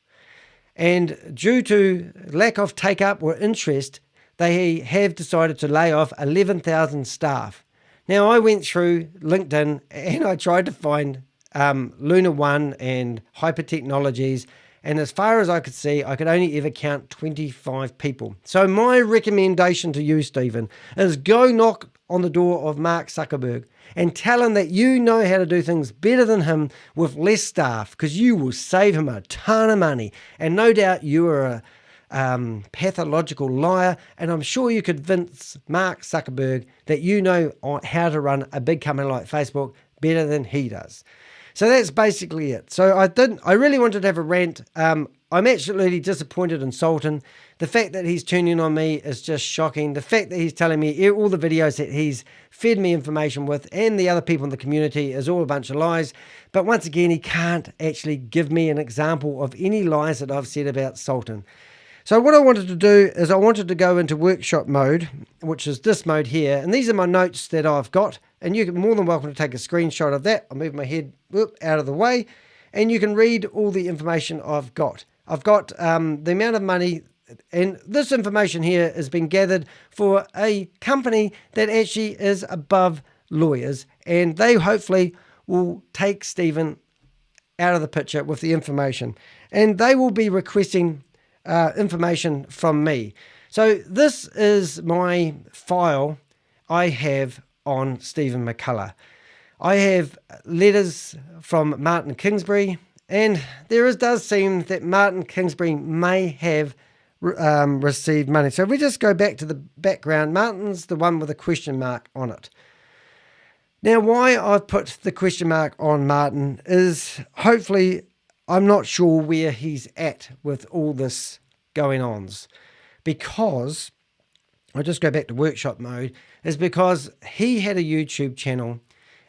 And due to lack of take-up or interest, they have decided to lay off 11,000 staff. Now, I went through LinkedIn and I tried to find LunaOne and Hyper Technologies. And as far as I could see, I could only ever count 25 people. So my recommendation to you, Stephen, is go knock on the door of Mark Zuckerberg and tell him that you know how to do things better than him with less staff, because you will save him a ton of money. And no doubt you are a pathological liar, and I'm sure you could convince Mark Zuckerberg that you know how to run a big company like Facebook better than he does. So that's basically it. So I really wanted to have a rant. I'm absolutely disappointed in Sultan. The fact that he's turning on me is just shocking. The fact that he's telling me all the videos that he's fed me information with and the other people in the community is all a bunch of lies. But once again, he can't actually give me an example of any lies that I've said about Sultan. So what I wanted to do is I wanted to go into workshop mode, which is this mode here. And these are my notes that I've got. And you're more than welcome to take a screenshot of that. I'll move my head out of the way. And you can read all the information I've got. I've got the amount of money. And this information here has been gathered for a company that actually is above lawyers. And they hopefully will take Stephen out of the picture with the information. And they will be requesting information from me. So this is my file I have on Stephen McCullah. I have letters from Martin Kingsbury, and does seem that Martin Kingsbury may have received money. So if we just go back to the background, Martin's the one with a question mark on it. Now, why I've put the question mark on Martin is hopefully I'm not sure where he's at with all this going on, because I'll just go back to workshop mode, is because he had a YouTube channel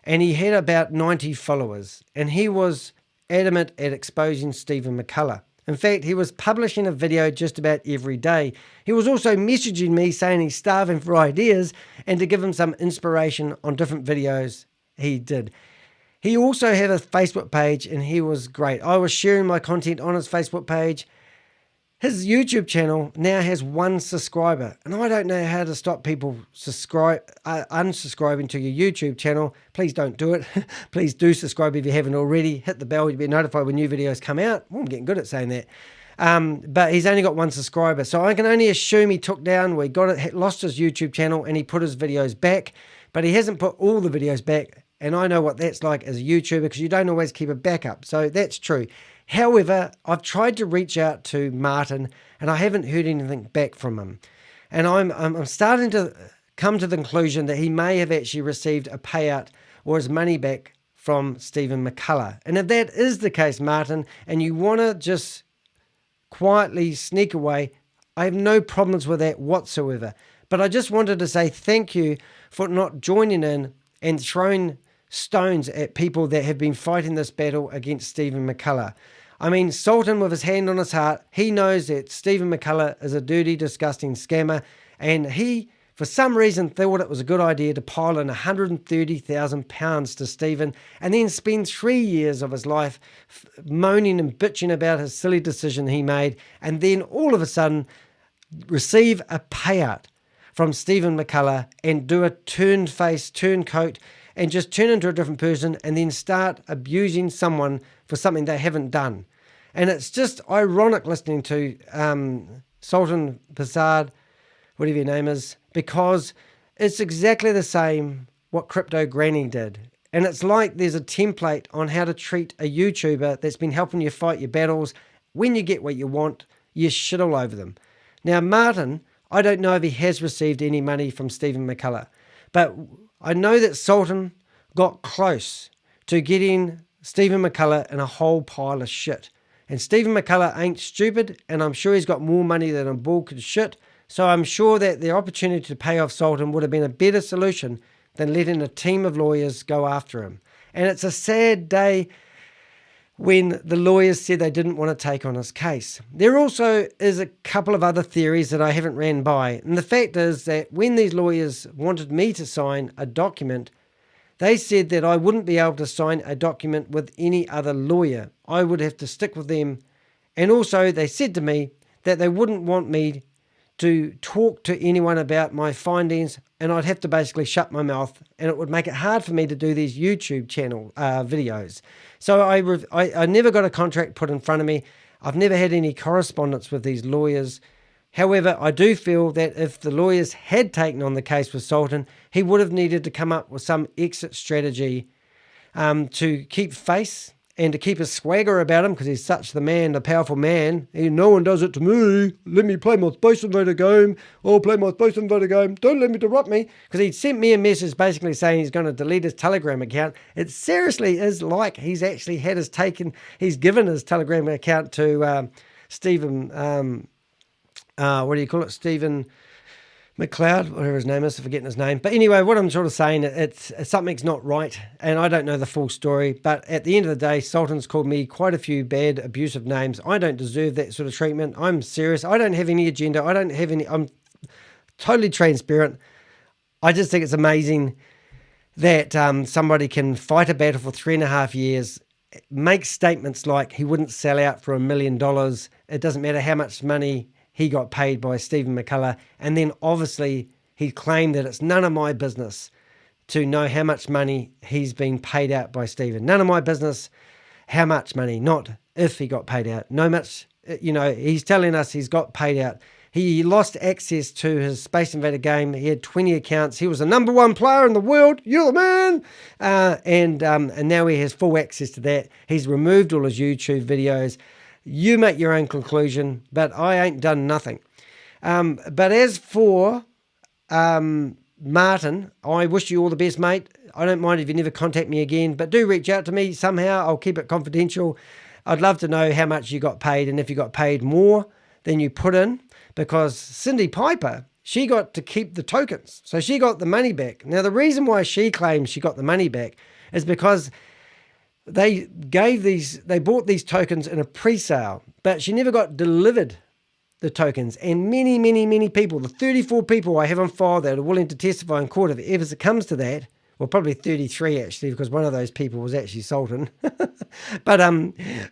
and he had about 90 followers, and he was adamant at exposing Stephen McCullah. In fact, he was publishing a video just about every day. He was also messaging me saying he's starving for ideas and to give him some inspiration on different videos he did. He also had a Facebook page, and he was great. I was sharing my content on his Facebook page. His YouTube channel now has 1 subscriber, and I don't know how to stop people unsubscribing to your YouTube channel. Please don't do it. Please do subscribe if you haven't already. Hit the bell, you'll be notified when new videos come out. I'm getting good at saying that. But he's only got 1 subscriber, so I can only assume he took down, lost his YouTube channel, and he put his videos back, but he hasn't put all the videos back. And I know what that's like as a YouTuber, because you don't always keep a backup. So that's true. However, I've tried to reach out to Martin, and I haven't heard anything back from him. And I'm starting to come to the conclusion that he may have actually received a payout or his money back from Stephen McCullah. And if that is the case, Martin, and you want to just quietly sneak away, I have no problems with that whatsoever. But I just wanted to say thank you for not joining in and throwing stones at people that have been fighting this battle against Stephen McCullah. I mean, Sultan, with his hand on his heart, he knows that Stephen McCullah is a dirty, disgusting scammer, and he, for some reason, thought it was a good idea to pile in £130,000 to Stephen and then spend 3 years of his life moaning and bitching about his silly decision he made, and then all of a sudden receive a payout from Stephen McCullah and do a turncoat, and just turn into a different person and then start abusing someone for something they haven't done. And it's just ironic listening to Sultan Kassam, whatever your name is, because it's exactly the same what Crypto Granny did. And it's like there's a template on how to treat a YouTuber that's been helping you fight your battles. When you get what you want, you shit all over them. Now, Martin, I don't know if he has received any money from Stephen McCullah, but I know that Sultan got close to getting Stephen McCullah in a whole pile of shit. And Stephen McCullah ain't stupid, and I'm sure he's got more money than a bull could shit. So I'm sure that the opportunity to pay off Sultan would have been a better solution than letting a team of lawyers go after him. And it's a sad day when the lawyers said they didn't want to take on his case. There also is a couple of other theories that I haven't ran by. And the fact is that when these lawyers wanted me to sign a document, they said that I wouldn't be able to sign a document with any other lawyer. I would have to stick with them. And also they said to me that they wouldn't want me to talk to anyone about my findings, and I'd have to basically shut my mouth, and it would make it hard for me to do these YouTube channel videos. So I never got a contract put in front of me. I've never had any correspondence with these lawyers. However, I do feel that if the lawyers had taken on the case with Sultan, he would have needed to come up with some exit strategy to keep face and to keep a swagger about him, because he's such the man, the powerful man. No one does it to me. Let me play my Space Invader game. I'll play my Space Invader game. Don't let me interrupt me. Because he sent me a message basically saying he's going to delete his Telegram account. It seriously is like he's actually he's given his Telegram account to Stephen, Stephen McCullah, whatever his name is, I'm forgetting his name. But anyway, what I'm sort of saying, it's something's not right, and I don't know the full story. But at the end of the day, Sultan's called me quite a few bad, abusive names. I don't deserve that sort of treatment. I'm serious. I don't have any agenda. I'm totally transparent. I just think it's amazing that somebody can fight a battle for 3.5 years, make statements like he wouldn't sell out for $1 million. It doesn't matter how much money he got paid by Stephen McCullah, and then obviously he claimed that it's none of my business to know how much money he's been paid out by Stephen. None of my business how much money, not if he got paid out. No much, he's telling us he's got paid out. He lost access to his Space Invader game. He had 20 accounts. He was the #1 player in the world. You're the man. And now he has full access to that. He's removed all his YouTube videos. You make your own conclusion, but I ain't done nothing. But as for Martin, I wish you all the best, mate. I don't mind if you never contact me again, but do reach out to me somehow. I'll keep it confidential. I'd love to know how much you got paid, and if you got paid more than you put in, because Cindy Piper, she got to keep the tokens. So she got the money back. Now, the reason why she claims she got the money back is because they bought these tokens in a pre-sale, but she never got delivered the tokens. And many, many, many people, the 34 people I have on file that are willing to testify in court if it ever comes to that, well, probably 33 actually, because one of those people was actually Sultan. But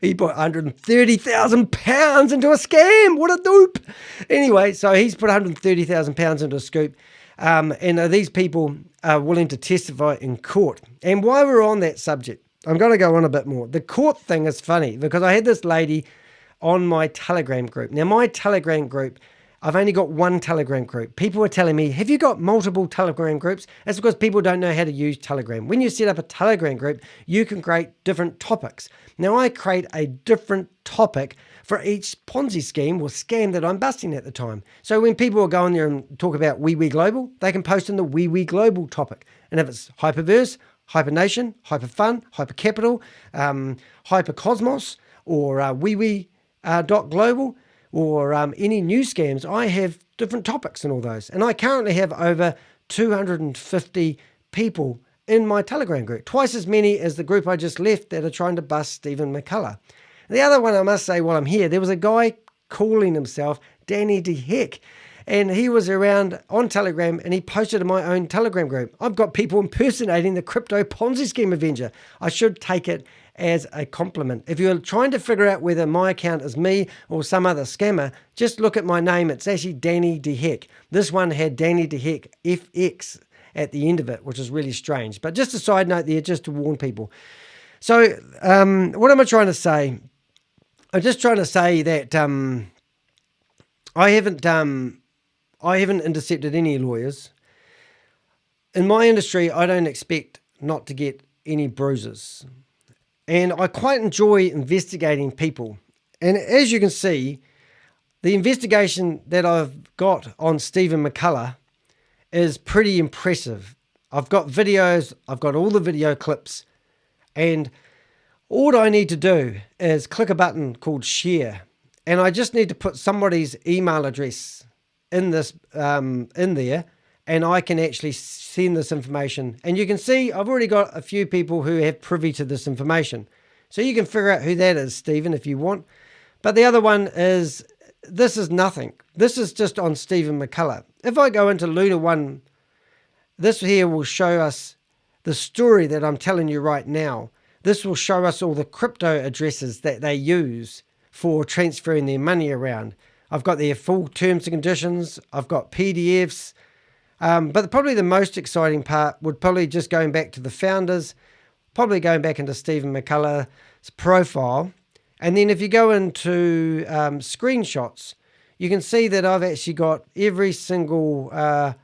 he put £130,000 into a scam. What a dupe. Anyway, so he's put £130,000 into a scoop. And these people are willing to testify in court. And while we're on that subject, I'm going to go on a bit more. The court thing is funny because I had this lady on my Telegram group. Now, my Telegram group, I've only got one Telegram group. People are telling me, have you got multiple Telegram groups? That's because people don't know how to use Telegram. When you set up a Telegram group, you can create different topics. Now, I create a different topic for each Ponzi scheme or scam that I'm busting at the time. So when people are going there and talk about wewe.Global, they can post in the wewe.Global topic. And if it's Hyperverse, Hypernation, Hyperfun, Hypercapital, Hypercosmos, or wewe.Global, or any new scams, I have different topics in all those. And I currently have over 250 people in my Telegram group, twice as many as the group I just left that are trying to bust Stephen McCullah. The other one I must say while I'm here, there was a guy calling himself Danny de Hek, and he was around on Telegram and he posted in my own Telegram group. I've got people impersonating the crypto Ponzi scheme Avenger. I should take it as a compliment. If you're trying to figure out whether my account is me or some other scammer, just look at my name. It's actually Danny de Hek. This one had Danny de Hek FX at the end of it, which is really strange. But just a side note there, just to warn people. So what am I trying to say? I'm just trying to say that I haven't intercepted any lawyers. In my industry, I don't expect not to get any bruises. And I quite enjoy investigating people. And as you can see, the investigation that I've got on Stephen McCullah is pretty impressive. I've got videos, I've got all the video clips, and all I need to do is click a button called share. And I just need to put somebody's email address in this in there, and I can actually send this information. And you can see I've already got a few people who have privy to this information. So you can figure out who that is, Stephen, if you want. But the other one is, this is nothing. This is just on Stephen McCullah. If I go into LunaOne, this here will show us the story that I'm telling you right now. This will show us all the crypto addresses that they use for transferring their money around. I've got their full terms and conditions. I've got PDFs. But probably the most exciting part would probably just going back to the founders, probably going back into Stephen McCullah's profile. And then if you go into screenshots, you can see that I've actually got every single, every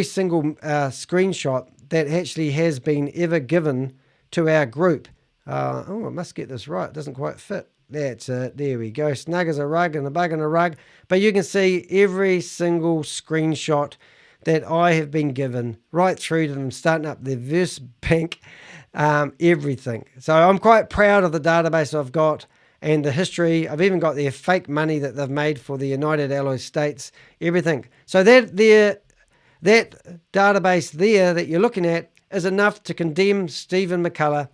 single screenshot that actually has been ever given to our group. I must get this right. It doesn't quite fit. That's it. There we go. Snug as a rug and a bug in a rug. But you can see every single screenshot that I have been given, right through to them starting up their verse bank, everything. So I'm quite proud of the database I've got and the history. I've even got their fake money that they've made for the United Allied States, everything. So that database there that you're looking at is enough to condemn Stephen McCullah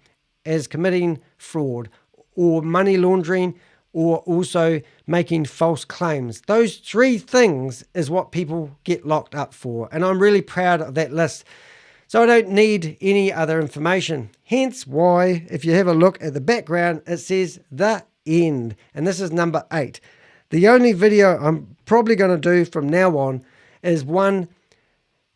as committing fraud or money laundering or also making false claims. Those three things is what people get locked up for. And I'm really proud of that list. So I don't need any other information. Hence why, if you have a look at the background, it says The End. And this is number 8. The only video I'm probably going to do from now on is one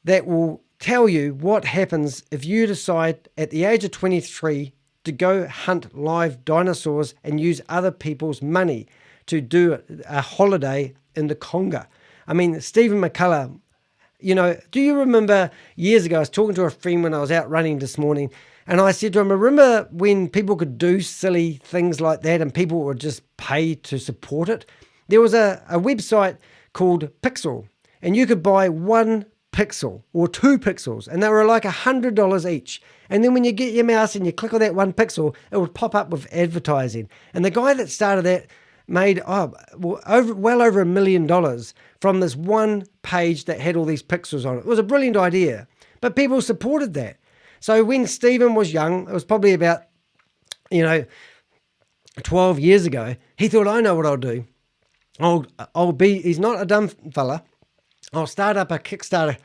that will tell you what happens if you decide at the age of 23 to go hunt live dinosaurs and use other people's money to do a holiday in the Congo. I mean, Stephen McCullah, you know, do you remember years ago, I was talking to a friend when I was out running this morning, and I said to him, remember when people could do silly things like that and people would just pay to support it? There was a website called Pixel, and you could buy 1 pixel or 2 pixels, and they were like $100 each. And then when you get your mouse and you click on that 1 pixel, it would pop up with advertising. And the guy that started that made well over $1 million from this one page that had all these pixels on it. It was a brilliant idea, but people supported that. So when Stephen was young, it was probably about 12 years ago, he thought, I know what I'll do. He's not a dumb fella. I'll start up a Kickstarter,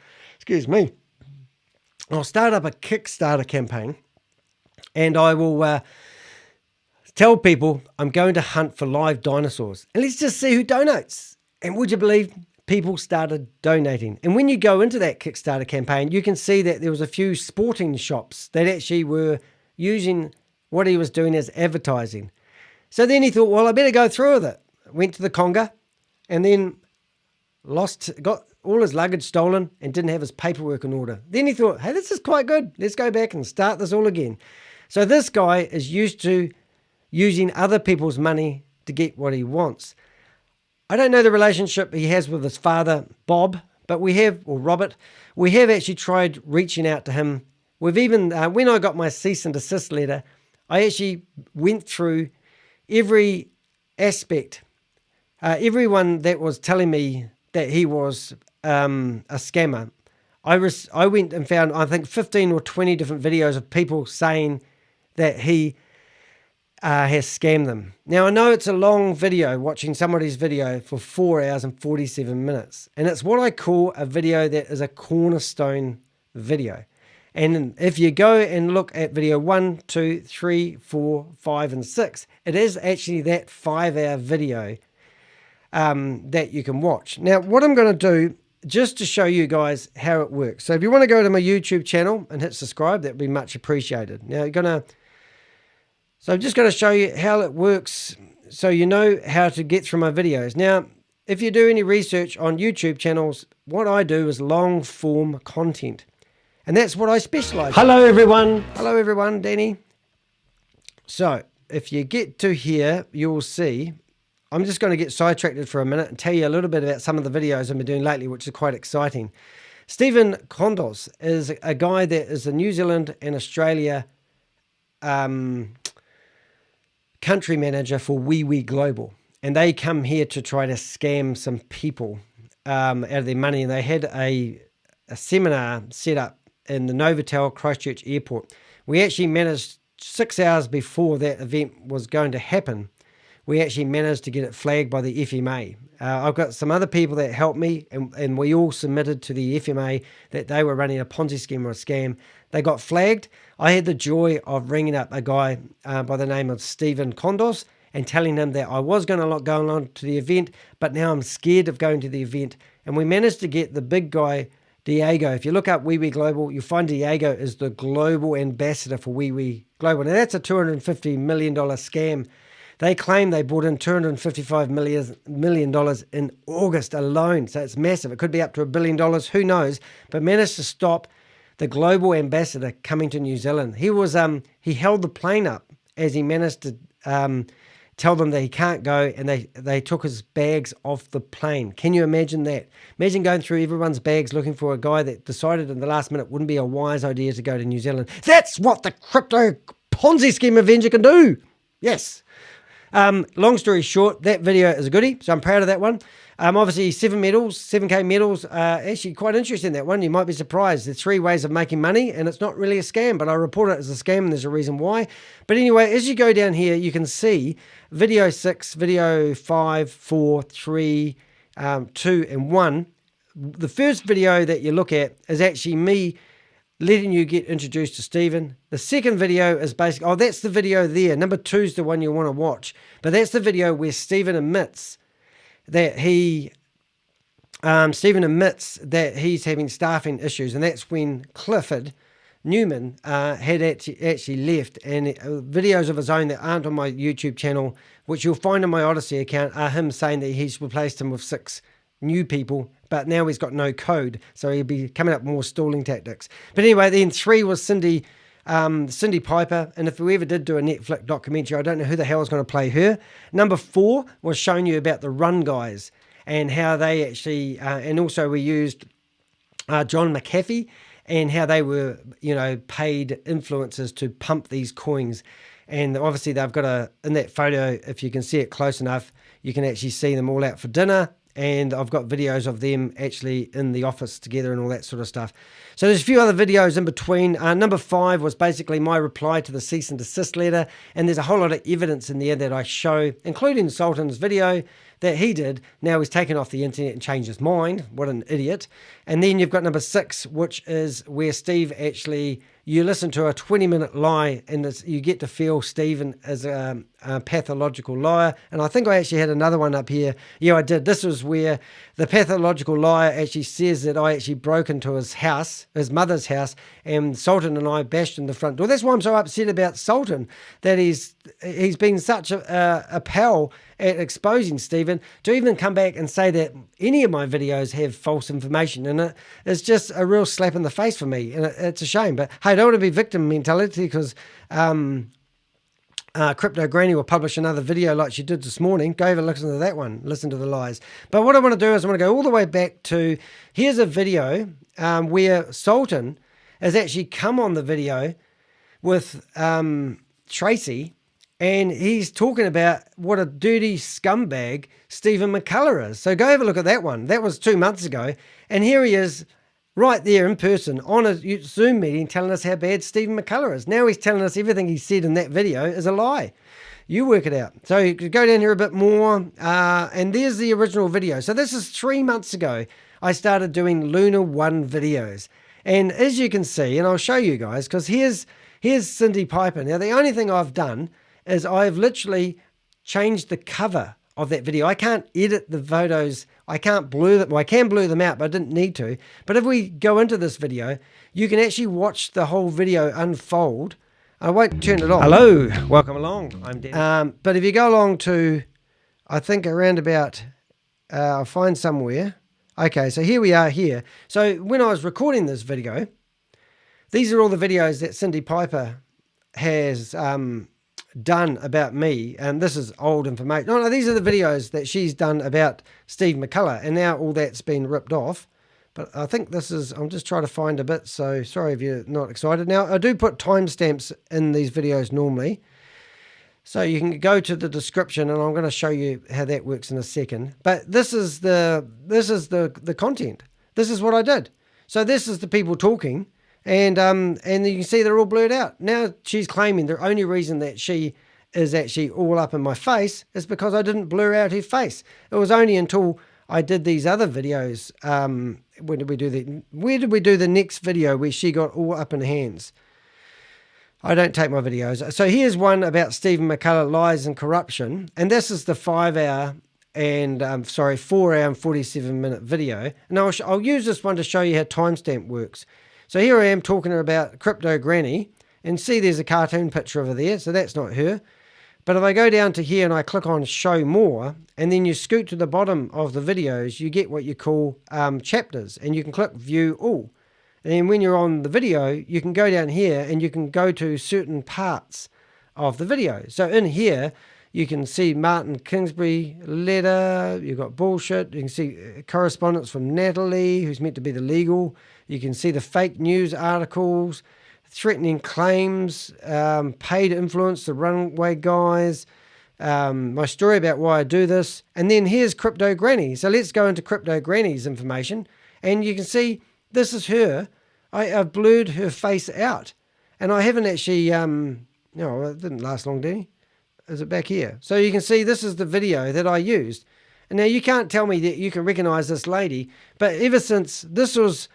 I'll start up a Kickstarter campaign, and I will tell people I'm going to hunt for live dinosaurs. And let's just see who donates. And would you believe people started donating? And when you go into that Kickstarter campaign, you can see that there was a few sporting shops that actually were using what he was doing as advertising. So then he thought, well, I better go through with it. Went to the Congo and then got all his luggage stolen and didn't have his paperwork in order. Then he thought, hey, this is quite good. Let's go back and start this all again. So this guy is used to using other people's money to get what he wants. I don't know the relationship he has with his father, Bob, but Robert, we have actually tried reaching out to him. We've even, when I got my cease and desist letter, I actually went through every aspect, everyone that was telling me that he was a scammer. I went and found, I think, 15 or 20 different videos of people saying that he has scammed them. Now, I know it's a long video, watching somebody's video for 4 hours and 47 minutes. And it's what I call a video that is a cornerstone video. And if you go and look at video 1, 2, 3, 4, 5, and 6, it is actually that 5-hour video that you can watch. Now, what I'm going to do, just to show you guys how it works. So if you want to go to my YouTube channel and hit subscribe, that would be much appreciated. Now, I'm just going to show you how it works so you know how to get through my videos. Now, if you do any research on YouTube channels, what I do is long form content. And that's what I specialize in. Hello, everyone. Hello, everyone. Danny. So if you get to here, you'll see, I'm just going to get sidetracked for a minute and tell you a little bit about some of the videos I've been doing lately, which is quite exciting. Stephen McCullah is a guy that is a New Zealand and Australia country manager for wewe.Global. And they come here to try to scam some people out of their money. And they had a seminar set up in the Novotel Christchurch Airport. We actually managed 6 hours before that event was going to happen. We actually managed to get it flagged by the FMA. I've got some other people that helped me, and we all submitted to the FMA that they were running a Ponzi scheme or a scam. They got flagged. I had the joy of ringing up a guy by the name of Stephen McCullah, and telling him that I was going to go along to the event, but now I'm scared of going to the event. And we managed to get the big guy, Diego. If you look up wewe.Global, you'll find Diego is the global ambassador for wewe.Global. Now that's a $250 million scam. They claim they brought in $255 million in August alone. So it's massive. It could be up to $1 billion. Who knows? But managed to stop the global ambassador coming to New Zealand. He held the plane up as he managed to tell them that he can't go, and they took his bags off the plane. Can you imagine that? Imagine going through everyone's bags looking for a guy that decided in the last minute wouldn't be a wise idea to go to New Zealand. That's what the crypto Ponzi scheme Avenger can do. Yes. Long story short, that video is a goodie, so I'm proud of that one. Obviously, 7K medals, actually quite interesting, that one. You might be surprised. There's 3 ways of making money, and it's not really a scam, but I report it as a scam, and there's a reason why. But anyway, as you go down here, you can see video 6, video 5, 4, 3, 2, and 1. The first video that you look at is actually me letting you get introduced to Stephen. The second video is basically, that's the video there. Number 2 is the one you want to watch. But that's the video where Stephen admits that he's having staffing issues, and that's when Clifford Niemand had actually left, and videos of his own that aren't on my YouTube channel, which you'll find on my Odyssey account, are him saying that he's replaced him with 6 new people, but now he's got no code, so he'll be coming up with more stalling tactics. But anyway, then 3 was Cindy Piper, and if we ever did do a Netflix documentary, I don't know who the hell is going to play her. Number 4 was showing you about the run guys and how they actually, and also we used John McAfee and how they were, paid influencers to pump these coins. And obviously they've got in that photo, if you can see it close enough, you can actually see them all out for dinner. And I've got videos of them actually in the office together and all that sort of stuff. So there's a few other videos in between. Number 5 was basically my reply to the cease and desist letter. And there's a whole lot of evidence in there that I show, including Sultan's video that he did. Now he's taken off the internet and changed his mind. What an idiot. And then you've got number 6, which is where Steve actually, you listen to a 20-minute lie, and you get to feel Stephen as a pathological liar. And I think I actually had another one up here. Yeah, I did. This was where the pathological liar actually says that I actually broke into his house, his mother's house, and Sultan and I bashed in the front door. That's why I'm so upset about Sultan, that he's been such a pal at exposing Stephen, to even come back and say that any of my videos have false information in it. It's just a real slap in the face for me, and it's a shame. But hey, I don't want to be victim mentality, because Crypto Granny will publish another video like she did this morning. Go over and listen to that one. Listen to the lies. But what I want to do is I want to go all the way back to, here's a video where Sultan has actually come on the video with Tracy, and he's talking about what a dirty scumbag Stephen McCullah is. So go have a look at that one. That was 2 months ago. And here he is right there in person on a Zoom meeting telling us how bad Stephen McCullah is. Now he's telling us everything he said in that video is a lie. You work it out. So you go down here a bit more, and there's the original video. So this is 3 months ago. I started doing LunaOne videos. And as you can see, and I'll show you guys, because here's Cindy Piper. Now the only thing I've done is I've literally changed the cover of that video. I can't edit the photos. I can't blur them. Well, I can blur them out, but I didn't need to. But if we go into this video, you can actually watch the whole video unfold. I won't turn it off. Hello, welcome along. I'm Danny. But if you go along to, I think around about, I'll find somewhere. Okay, so here we are here. So when I was recording this video, these are all the videos that Cindy Piper has done about me, and this is old information. No, these are the videos that she's done about Steve McCullah, and now all that's been ripped off. But I think this is, I'm just trying to find a bit, so sorry if you're not excited. Now, I do put timestamps in these videos normally, so you can go to the description, and I'm going to show you how that works in a second. But this is the content. This is what I did. So this is the people talking. And you can see they're all blurred out. Now she's claiming the only reason that she is actually all up in my face is because I didn't blur out her face. It was only until I did these other videos. Where did we do the next video where she got all up in hands? I don't take my videos. So here's one about Stephen McCullah, lies and corruption. And this is the 4 hour and 47-minute video. And I'll use this one to show you how timestamp works. So here I am talking about Crypto Granny. And see there's a cartoon picture over there. So that's not her. But if I go down to here and I click on show more, and then you scoot to the bottom of the videos, you get what you call chapters. And you can click view all. And then when you're on the video, you can go down here and you can go to certain parts of the video. So in here, you can see Martin Kingsbury letter. You've got bullshit. You can see correspondence from Natalie, who's meant to be the legal. You can see the fake news articles, threatening claims, paid influence, the runway guys, my story about why I do this. And then here's Crypto Granny. So let's go into Crypto Granny's information. And you can see this is her. I've blurred her face out. And I haven't actually, no, it didn't last long, did it? Is it back here? So you can see this is the video that I used. And now you can't tell me that you can recognize this lady, but ever since this was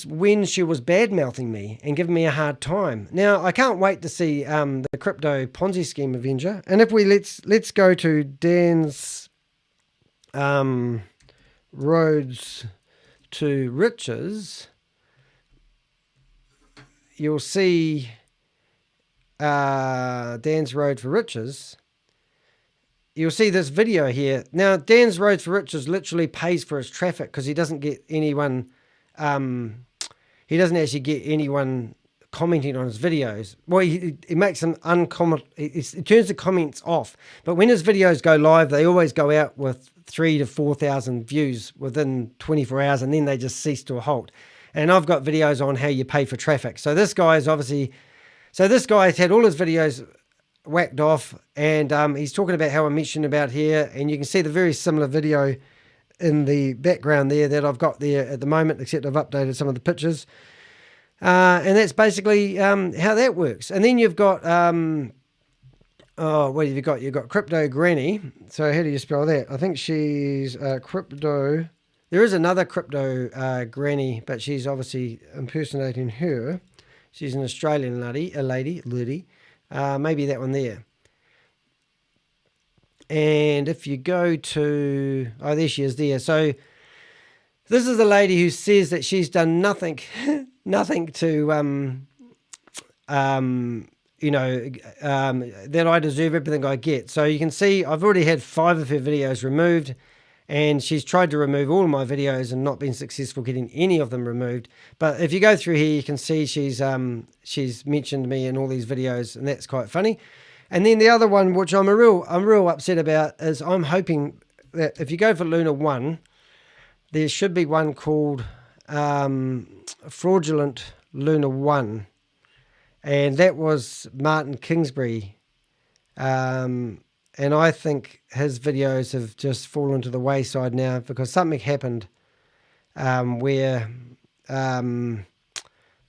when she was bad-mouthing me and giving me a hard time. Now, I can't wait to see the crypto Ponzi scheme Avenger. And if we let's go to Dan's Roads to Riches, you'll see Dan's Road for Riches. You'll see this video here. Now, Dan's Road for Riches literally pays for his traffic because he doesn't get anyone... he doesn't actually get anyone commenting on his videos. Well, he makes them uncomment. He turns the comments off. But when his videos go live, they always go out with 3,000 to 4,000 views within 24 hours, and then they just cease to a halt. And I've got videos on how you pay for traffic. So this guy is obviously... So this guy's had all his videos whacked off, and he's talking about how I mentioned about here, and you can see the very similar video in the background there that I've got there at the moment, except I've updated some of the pictures. And that's basically how that works. And then you've got, what have you got? You've got Crypto Granny. So how do you spell that? I think she's Crypto. There is another Crypto Granny, but she's obviously impersonating her. She's an Australian lady. Maybe that one there. And if you go to, oh, there she is there. So this is the lady who says that she's done nothing to, that I deserve everything I get. So you can see I've already had 5 of her videos removed, and she's tried to remove all of my videos and not been successful getting any of them removed. But if you go through here, you can see she's mentioned me in all these videos, and that's quite funny. And then the other one, which I'm real upset about, is I'm hoping that if you go for LunaOne, there should be one called Fraudulent LunaOne, and that was Martin Kingsbury. And I think his videos have just fallen to the wayside now because something happened where...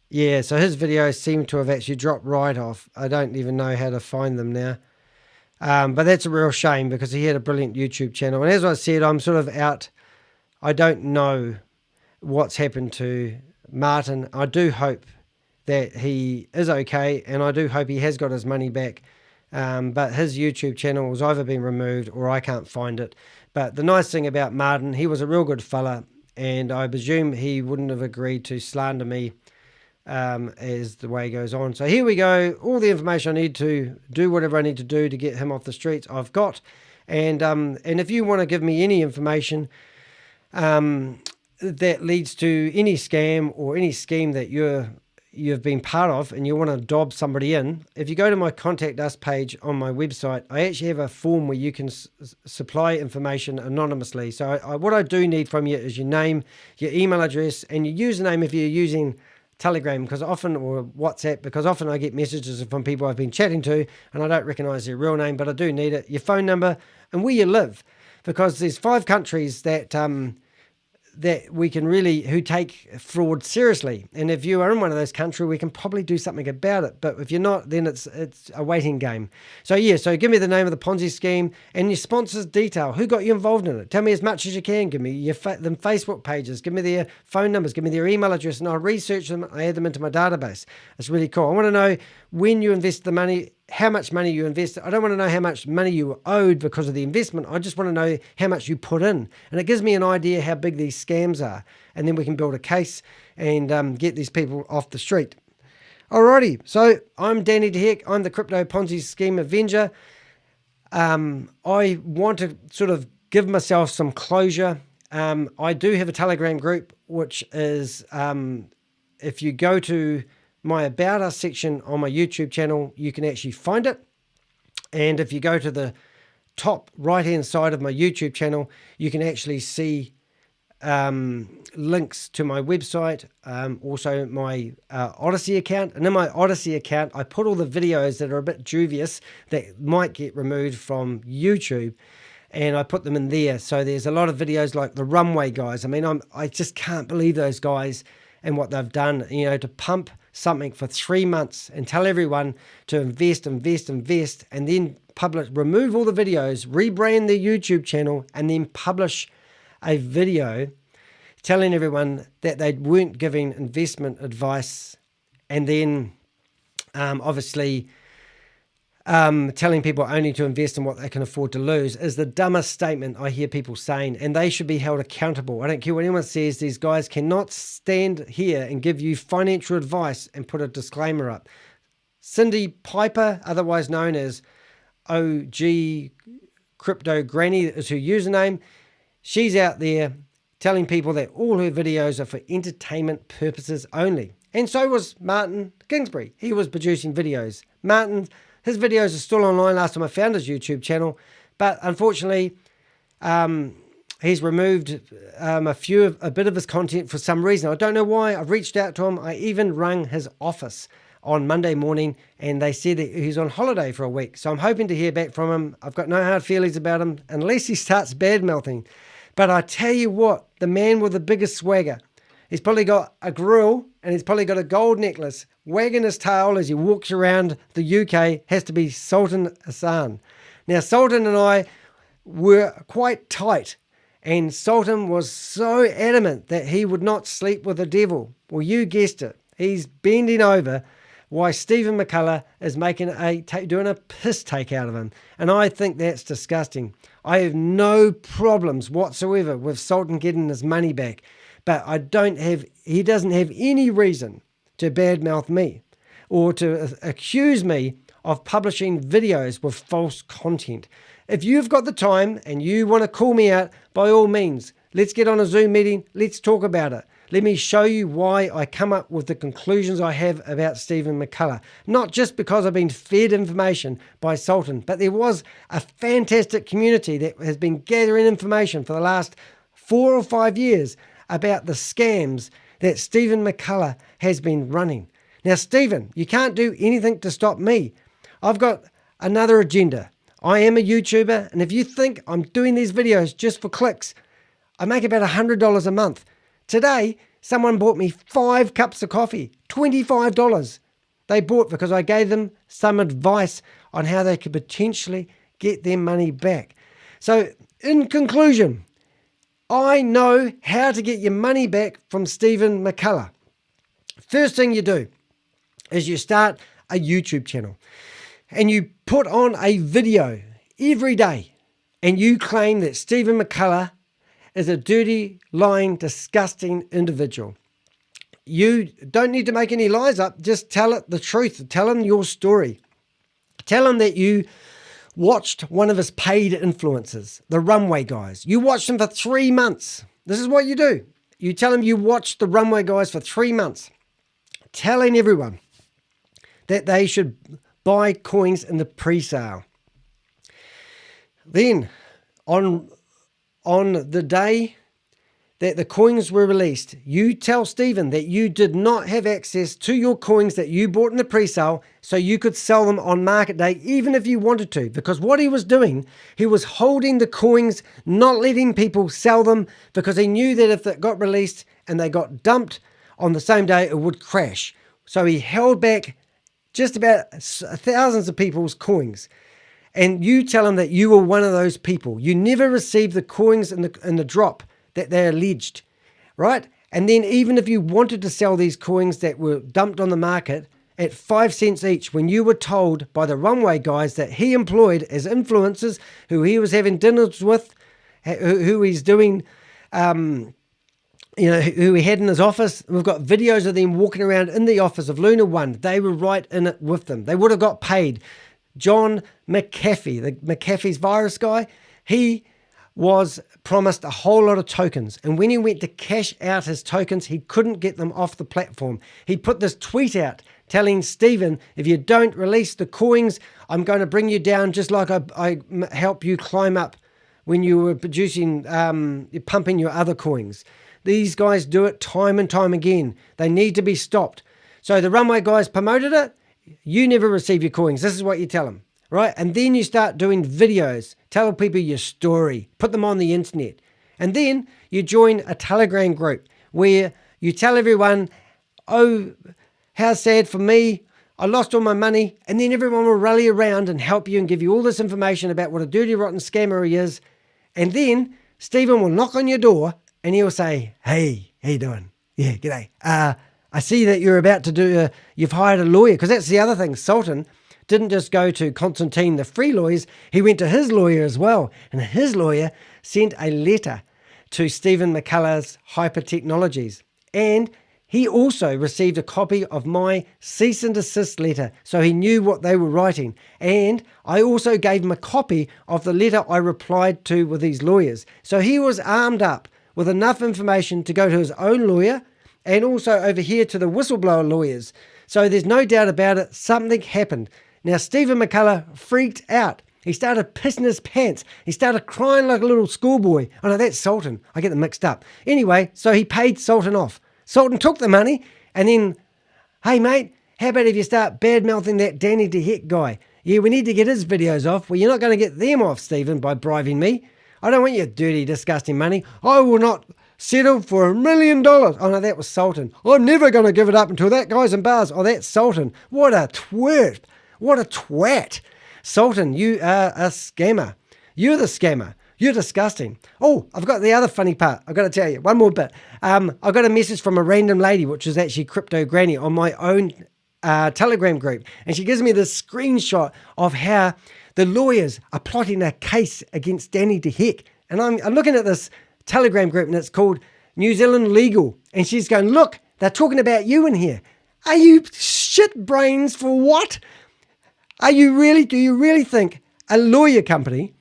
yeah, so his videos seem to have actually dropped right off. I don't even know how to find them now. But that's a real shame because he had a brilliant YouTube channel. And as I said, I'm sort of out. I don't know what's happened to Martin. I do hope that he is okay, and I do hope he has got his money back. But his YouTube channel has either been removed or I can't find it. But the nice thing about Martin, he was a real good fella, and I presume he wouldn't have agreed to slander me as the way goes on. So here we go. All the information I need to do whatever I need to do to get him off the streets, I've got. And if you want to give me any information that leads to any scam or any scheme that you've been part of and you want to dob somebody in, if you go to my Contact Us page on my website, I actually have a form where you can supply information anonymously. So what I do need from you is your name, your email address, and your username if you're using Telegram, or WhatsApp, because often I get messages from people I've been chatting to and I don't recognize their real name, but I do need it, your phone number, and where you live, because there's 5 countries that that we can really, who take fraud seriously. And if you are in one of those countries, we can probably do something about it. But if you're not, then it's a waiting game. So yeah, so give me the name of the Ponzi scheme and your sponsor's detail. Who got you involved in it? Tell me as much as you can. Give me your them Facebook pages. Give me their phone numbers. Give me their email address, and I'll research them. I add them into my database. It's really cool. I want to know when you invest the money, how much money you invested. I don't want to know how much money you owed because of the investment. I just want to know how much you put in. And it gives me an idea how big these scams are. And then we can build a case and get these people off the street. Alrighty, so I'm Danny de Hek. I'm the Crypto Ponzi Scheme Avenger. I want to sort of give myself some closure. I do have a Telegram group, which is, if you go to my About Us section on my YouTube channel, you can actually find it. And if you go to the top right-hand side of my YouTube channel, you can actually see links to my website, also my Odyssey account. And in my Odyssey account, I put all the videos that are a bit dubious that might get removed from YouTube, and I put them in there. So there's a lot of videos like the Runway guys. I mean, I just can't believe those guys and what they've done, you know, to pump something for 3 months and tell everyone to invest, and then remove all the videos, rebrand their YouTube channel, and then publish a video telling everyone that they weren't giving investment advice, and then obviously telling people only to invest in what they can afford to lose is the dumbest statement I hear people saying, and they should be held accountable. I don't care what anyone says. These guys cannot stand here and give you financial advice and put a disclaimer up. Cindy Piper, otherwise known as OG Crypto Granny, is her username. She's out there telling people that all her videos are for entertainment purposes only. And so was Martin Kingsbury. He was producing videos. Martin, his videos are still online last time I found his YouTube channel, but unfortunately, he's removed a bit of his content for some reason. I don't know why. I've reached out to him. I even rang his office on Monday morning, and they said that he's on holiday for a week. So I'm hoping to hear back from him. I've got no hard feelings about him unless he starts bad-mouthing. But I tell you what, the man with the biggest swagger, he's probably got a grill and he's probably got a gold necklace wagging his tail as he walks around the UK, has to be Sultan Kassam. Now, Sultan and I were quite tight, and Sultan was so adamant that he would not sleep with the devil. Well, you guessed it. He's bending over why Stephen McCullah is doing a piss take out of him. And I think that's disgusting. I have no problems whatsoever with Sultan getting his money back, but he doesn't have any reason to badmouth me or to accuse me of publishing videos with false content. If you've got the time and you want to call me out, by all means, let's get on a Zoom meeting. Let's talk about it. Let me show you why I come up with the conclusions I have about Stephen McCullah. Not just because I've been fed information by Sultan, but there was a fantastic community that has been gathering information for the last 4 or 5 years about the scams that Stephen McCullah has been running. Now, Stephen, you can't do anything to stop me. I've got another agenda. I am a YouTuber, and if you think I'm doing these videos just for clicks, I make about $100 a month. Today, someone bought me 5 cups of coffee, $25. They bought because I gave them some advice on how they could potentially get their money back. So, in conclusion, I know how to get your money back from Stephen McCullah. First thing you do is you start a YouTube channel and you put on a video every day and you claim that Stephen McCullah is a dirty, lying, disgusting individual. You don't need to make any lies up. Just tell it the truth. Tell him your story. Tell him that you watched one of his paid influencers, the Runway guys. You watched them for 3 months. This is what you do. You tell him you watched the Runway guys for 3 months, telling everyone that they should buy coins in the pre-sale. Then, on the day that the coins were released, you tell Stephen that you did not have access to your coins that you bought in the pre-sale so you could sell them on market day even if you wanted to. Because what he was doing, he was holding the coins, not letting people sell them, because he knew that if it got released and they got dumped on the same day, it would crash. So he held back just about thousands of people's coins. And you tell him that you were one of those people. You never received the coins in the drop that they alleged, right? And then even if you wanted to sell these coins that were dumped on the market at 5 cents each, when you were told by the runway guys that he employed as influencers, who he was having dinners with, who he's doing, who he had in his office. We've got videos of them walking around in the office of LunaOne. They were right in it with them. They would have got paid. John McAfee, the McAfee's virus guy, he was promised a whole lot of tokens. And when he went to cash out his tokens, he couldn't get them off the platform. He put this tweet out telling Stephen, if you don't release the coins, I'm going to bring you down just like I help you climb up when you were producing, pumping your other coins. These guys do it time and time again. They need to be stopped. So the runway guys promoted it. You never receive your coins. This is what you tell them, right? And then you start doing videos. Tell people your story. Put them on the internet. And then you join a Telegram group where you tell everyone, oh, how sad for me. I lost all my money. And then everyone will rally around and help you and give you all this information about what a dirty, rotten scammer he is. And then Stephen will knock on your door and he'll say, hey, how you doing? Yeah, g'day. I see that you're about to do, you've hired a lawyer. Because that's the other thing. Sultan didn't just go to Constantine, the free lawyers. He went to his lawyer as well. And his lawyer sent a letter to Stephen McCullah's Hyper Technologies. And he also received a copy of my cease and desist letter. So he knew what they were writing. And I also gave him a copy of the letter I replied to with these lawyers. So he was armed up with enough information to go to his own lawyer and also over here to the whistleblower lawyers. So there's no doubt about it, something happened. Now, Stephen McCullah freaked out. He started pissing his pants. He started crying like a little schoolboy. Oh no, that's Sultan. I get them mixed up. Anyway, so he paid Sultan off. Sultan took the money and then, hey mate, how about if you start bad-mouthing that Danny de Hek guy? Yeah, we need to get his videos off. Well, you're not going to get them off, Stephen, by bribing me. I don't want your dirty, disgusting money. I will not settle for $1 million. Oh no, that was Sultan. I'm never going to give it up until that guy's in bars. Oh, that's Sultan. What a twerp. What a twat. Sultan, you are a scammer. You're the scammer. You're disgusting. Oh, I've got the other funny part. I've got to tell you one more bit. I got a message from a random lady, which was actually Crypto Granny, on my own Telegram group. And she gives me this screenshot of how the lawyers are plotting a case against Danny de Hek. And I'm looking at this Telegram group and it's called New Zealand Legal. And she's going, look, they're talking about you in here. Are you shit brains for what? Do you really think a lawyer company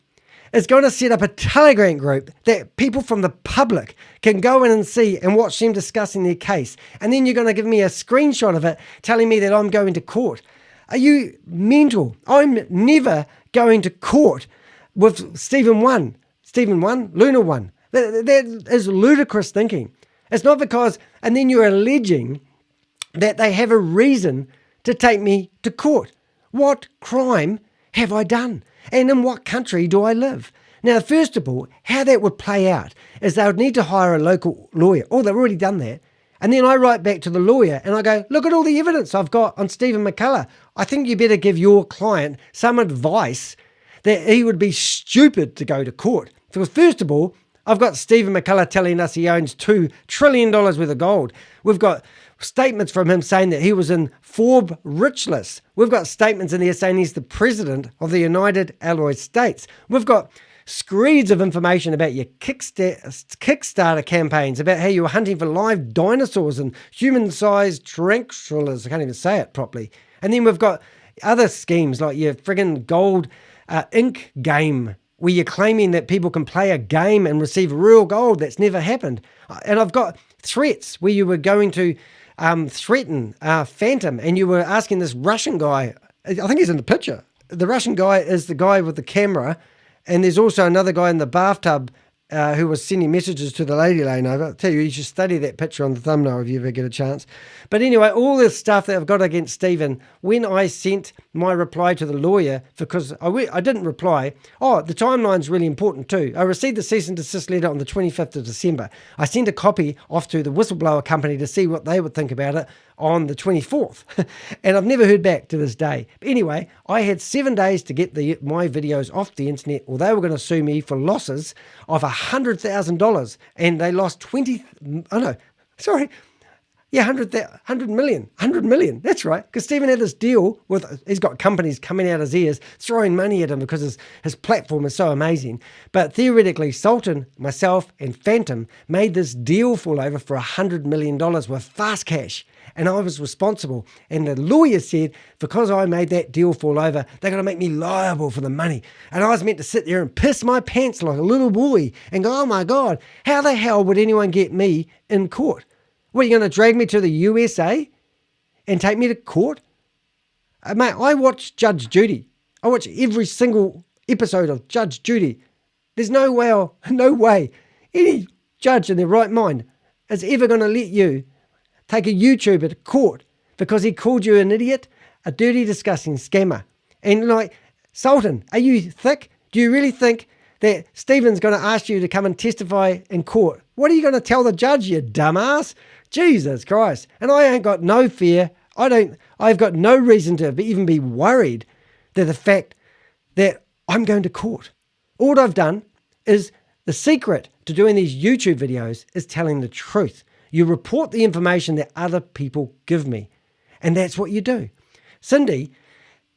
is going to set up a Telegram group that people from the public can go in and see and watch them discussing their case? And then you're going to give me a screenshot of it telling me that I'm going to court. Are you mental? I'm never going to court with Stephen LunaOne. That is ludicrous thinking. It's not because, and then you're alleging that they have a reason to take me to court. What crime have I done? And in what country do I live? Now, first of all, how that would play out is they would need to hire a local lawyer. Oh, they've already done that. And then I write back to the lawyer and I go, look at all the evidence I've got on Stephen McCullah. I think you better give your client some advice that he would be stupid to go to court. Because first of all, I've got Stephen McCullah telling us he owns $2 trillion worth of gold. We've got statements from him saying that he was in Forbes rich list. We've got statements in there saying he's the president of the United Allied States. We've got screeds of information about your Kickstarter campaigns, about how you were hunting for live dinosaurs and human-sized tarantulas. I can't even say it properly. And then we've got other schemes like your friggin' gold ink game, where you're claiming that people can play a game and receive real gold. That's never happened. And I've got threats where you were going to threaten Phantom, and you were asking this Russian guy, I think he's in the picture. The Russian guy is the guy with the camera, and there's also another guy in the bathtub who was sending messages to the lady laying over. I'll tell you, you should study that picture on the thumbnail if you ever get a chance. But anyway, all this stuff that I've got against Stephen, when I sent my reply to the lawyer, because I didn't reply. Oh, the timeline's really important too. I received the cease and desist letter on the 25th of December. I sent a copy off to the whistleblower company to see what they would think about it on the 24th. And I've never heard back to this day. But anyway, I had 7 days to get my videos off the internet, or they were going to sue me for losses of $100,000. And they lost 100 million. That's right. Because Stephen had this deal he's got companies coming out his ears, throwing money at him because his platform is so amazing. But theoretically, Sultan, myself, and Phantom made this deal fall over for $100 million with fast cash. And I was responsible. And the lawyer said, because I made that deal fall over, they're going to make me liable for the money. And I was meant to sit there and piss my pants like a little boy and go, oh my God, how the hell would anyone get me in court? What, are you going to drag me to the USA and take me to court? Mate, I watch Judge Judy. I watch every single episode of Judge Judy. There's no way any judge in their right mind is ever going to let you take a YouTuber to court because he called you an idiot, a dirty, disgusting scammer. And like, Sultan, are you thick? Do you really think that Stephen's going to ask you to come and testify in court? What are you going to tell the judge, you dumbass? Jesus Christ. And I ain't got no fear. I've got no reason to even be worried that the fact that I'm going to court. All I've done is the secret to doing these YouTube videos is telling the truth. You report the information that other people give me. And that's what you do. Cindy,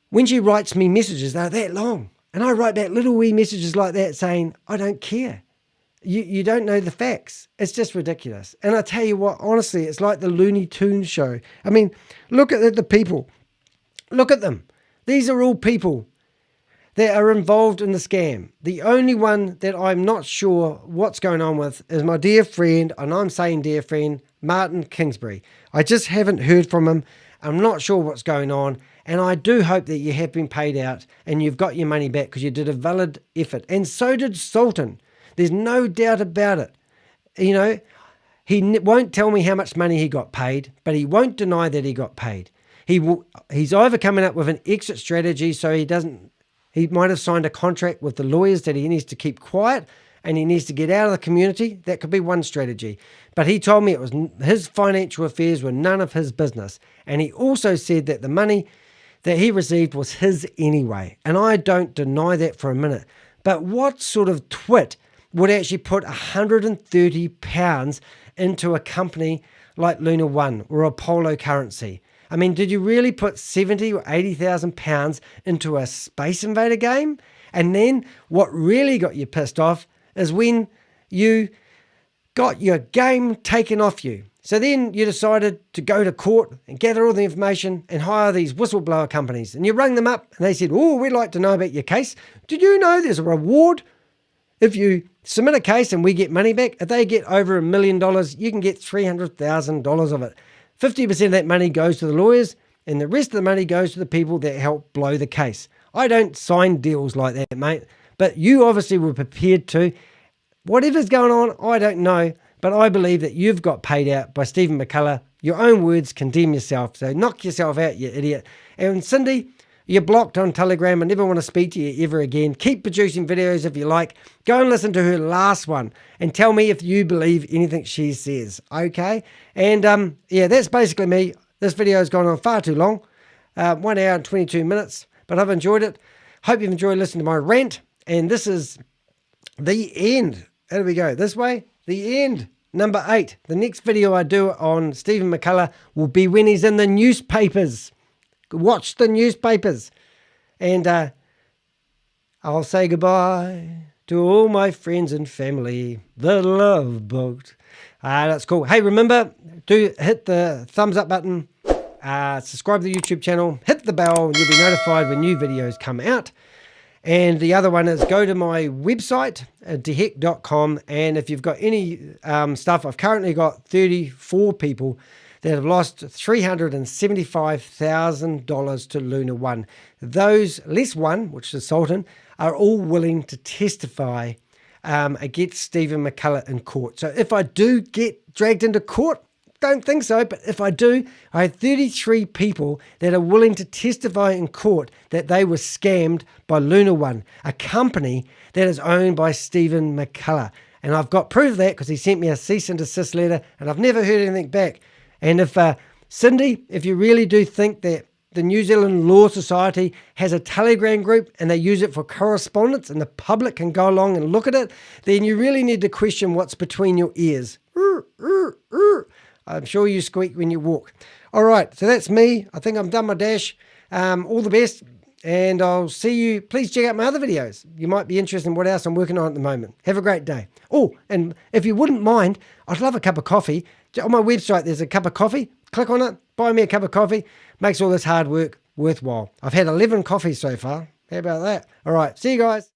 when she writes me messages, they're that long. And I write back little wee messages like that saying, I don't care. You don't know the facts. It's just ridiculous. And I tell you what, honestly, it's like the Looney Tunes show. I mean, look at the people. Look at them. These are all people that are involved in the scam. The only one that I'm not sure what's going on with is my dear friend, and I'm saying dear friend, Martin Kingsbury. I just haven't heard from him. I'm not sure what's going on. And I do hope that you have been paid out and you've got your money back because you did a valid effort. And so did Sultan. There's no doubt about it. You know, he won't tell me how much money he got paid, but he won't deny that he got paid. He's either coming up with an exit strategy so he might have signed a contract with the lawyers that he needs to keep quiet and he needs to get out of the community. That could be one strategy. But he told me it was his financial affairs were none of his business. And he also said that the money that he received was his anyway. And I don't deny that for a minute. But what sort of twit would actually put £130 into a company like LunaOne or Apollo currency? I mean, did you really put 70 or 80,000 pounds into a Space Invader game? And then what really got you pissed off is when you got your game taken off you. So then you decided to go to court and gather all the information and hire these whistleblower companies. And you rang them up and they said, oh, we'd like to know about your case. Did you know there's a reward? If you submit a case and we get money back, if they get over $1 million, you can get $300,000 of it. 50% of that money goes to the lawyers and the rest of the money goes to the people that help blow the case. I don't sign deals like that, mate, but you obviously were prepared to. Whatever's going on, I don't know, but I believe that you've got paid out by Stephen McCullah. Your own words condemn yourself, so knock yourself out, you idiot. And Cindy, you're blocked on Telegram. I never want to speak to you ever again. Keep producing videos if you like. Go and listen to her last one and tell me if you believe anything she says, okay? And yeah, that's basically me. This video has gone on far too long, 1 hour and 22 minutes, but I've enjoyed it. Hope you've enjoyed listening to my rant, and this is the end. How do we go? This way? The end. Number 8. The next video I do on Stephen McCullah will be when he's in the newspapers. Watch the newspapers. And I'll say goodbye to all my friends and family. The Love Boat. That's cool. Hey, remember, do hit the thumbs up button. Subscribe to the YouTube channel. Hit the bell and you'll be notified when new videos come out. And the other one is go to my website, dehek.com. And if you've got any stuff, I've currently got 34 people that have lost $375,000 to LunaOne. Those, less one, which is Sultan, are all willing to testify against Stephen McCullah in court. So if I do get dragged into court, don't think so, but if I do, I have 33 people that are willing to testify in court that they were scammed by LunaOne, a company that is owned by Stephen McCullah. And I've got proof of that because he sent me a cease and desist letter, and I've never heard anything back. And if Cindy, if you really do think that the New Zealand Law Society has a Telegram group and they use it for correspondence and the public can go along and look at it, then you really need to question what's between your ears. I'm sure you squeak when you walk. All right, so that's me. I think I'm done my dash. All the best, and I'll see you. Please check out my other videos. You might be interested in what else I'm working on at the moment. Have a great day. Oh, and if you wouldn't mind, I'd love a cup of coffee. On my website, there's a cup of coffee. Click on it. Buy me a cup of coffee. Makes all this hard work worthwhile. I've had 11 coffees so far. How about that? All right, see you guys.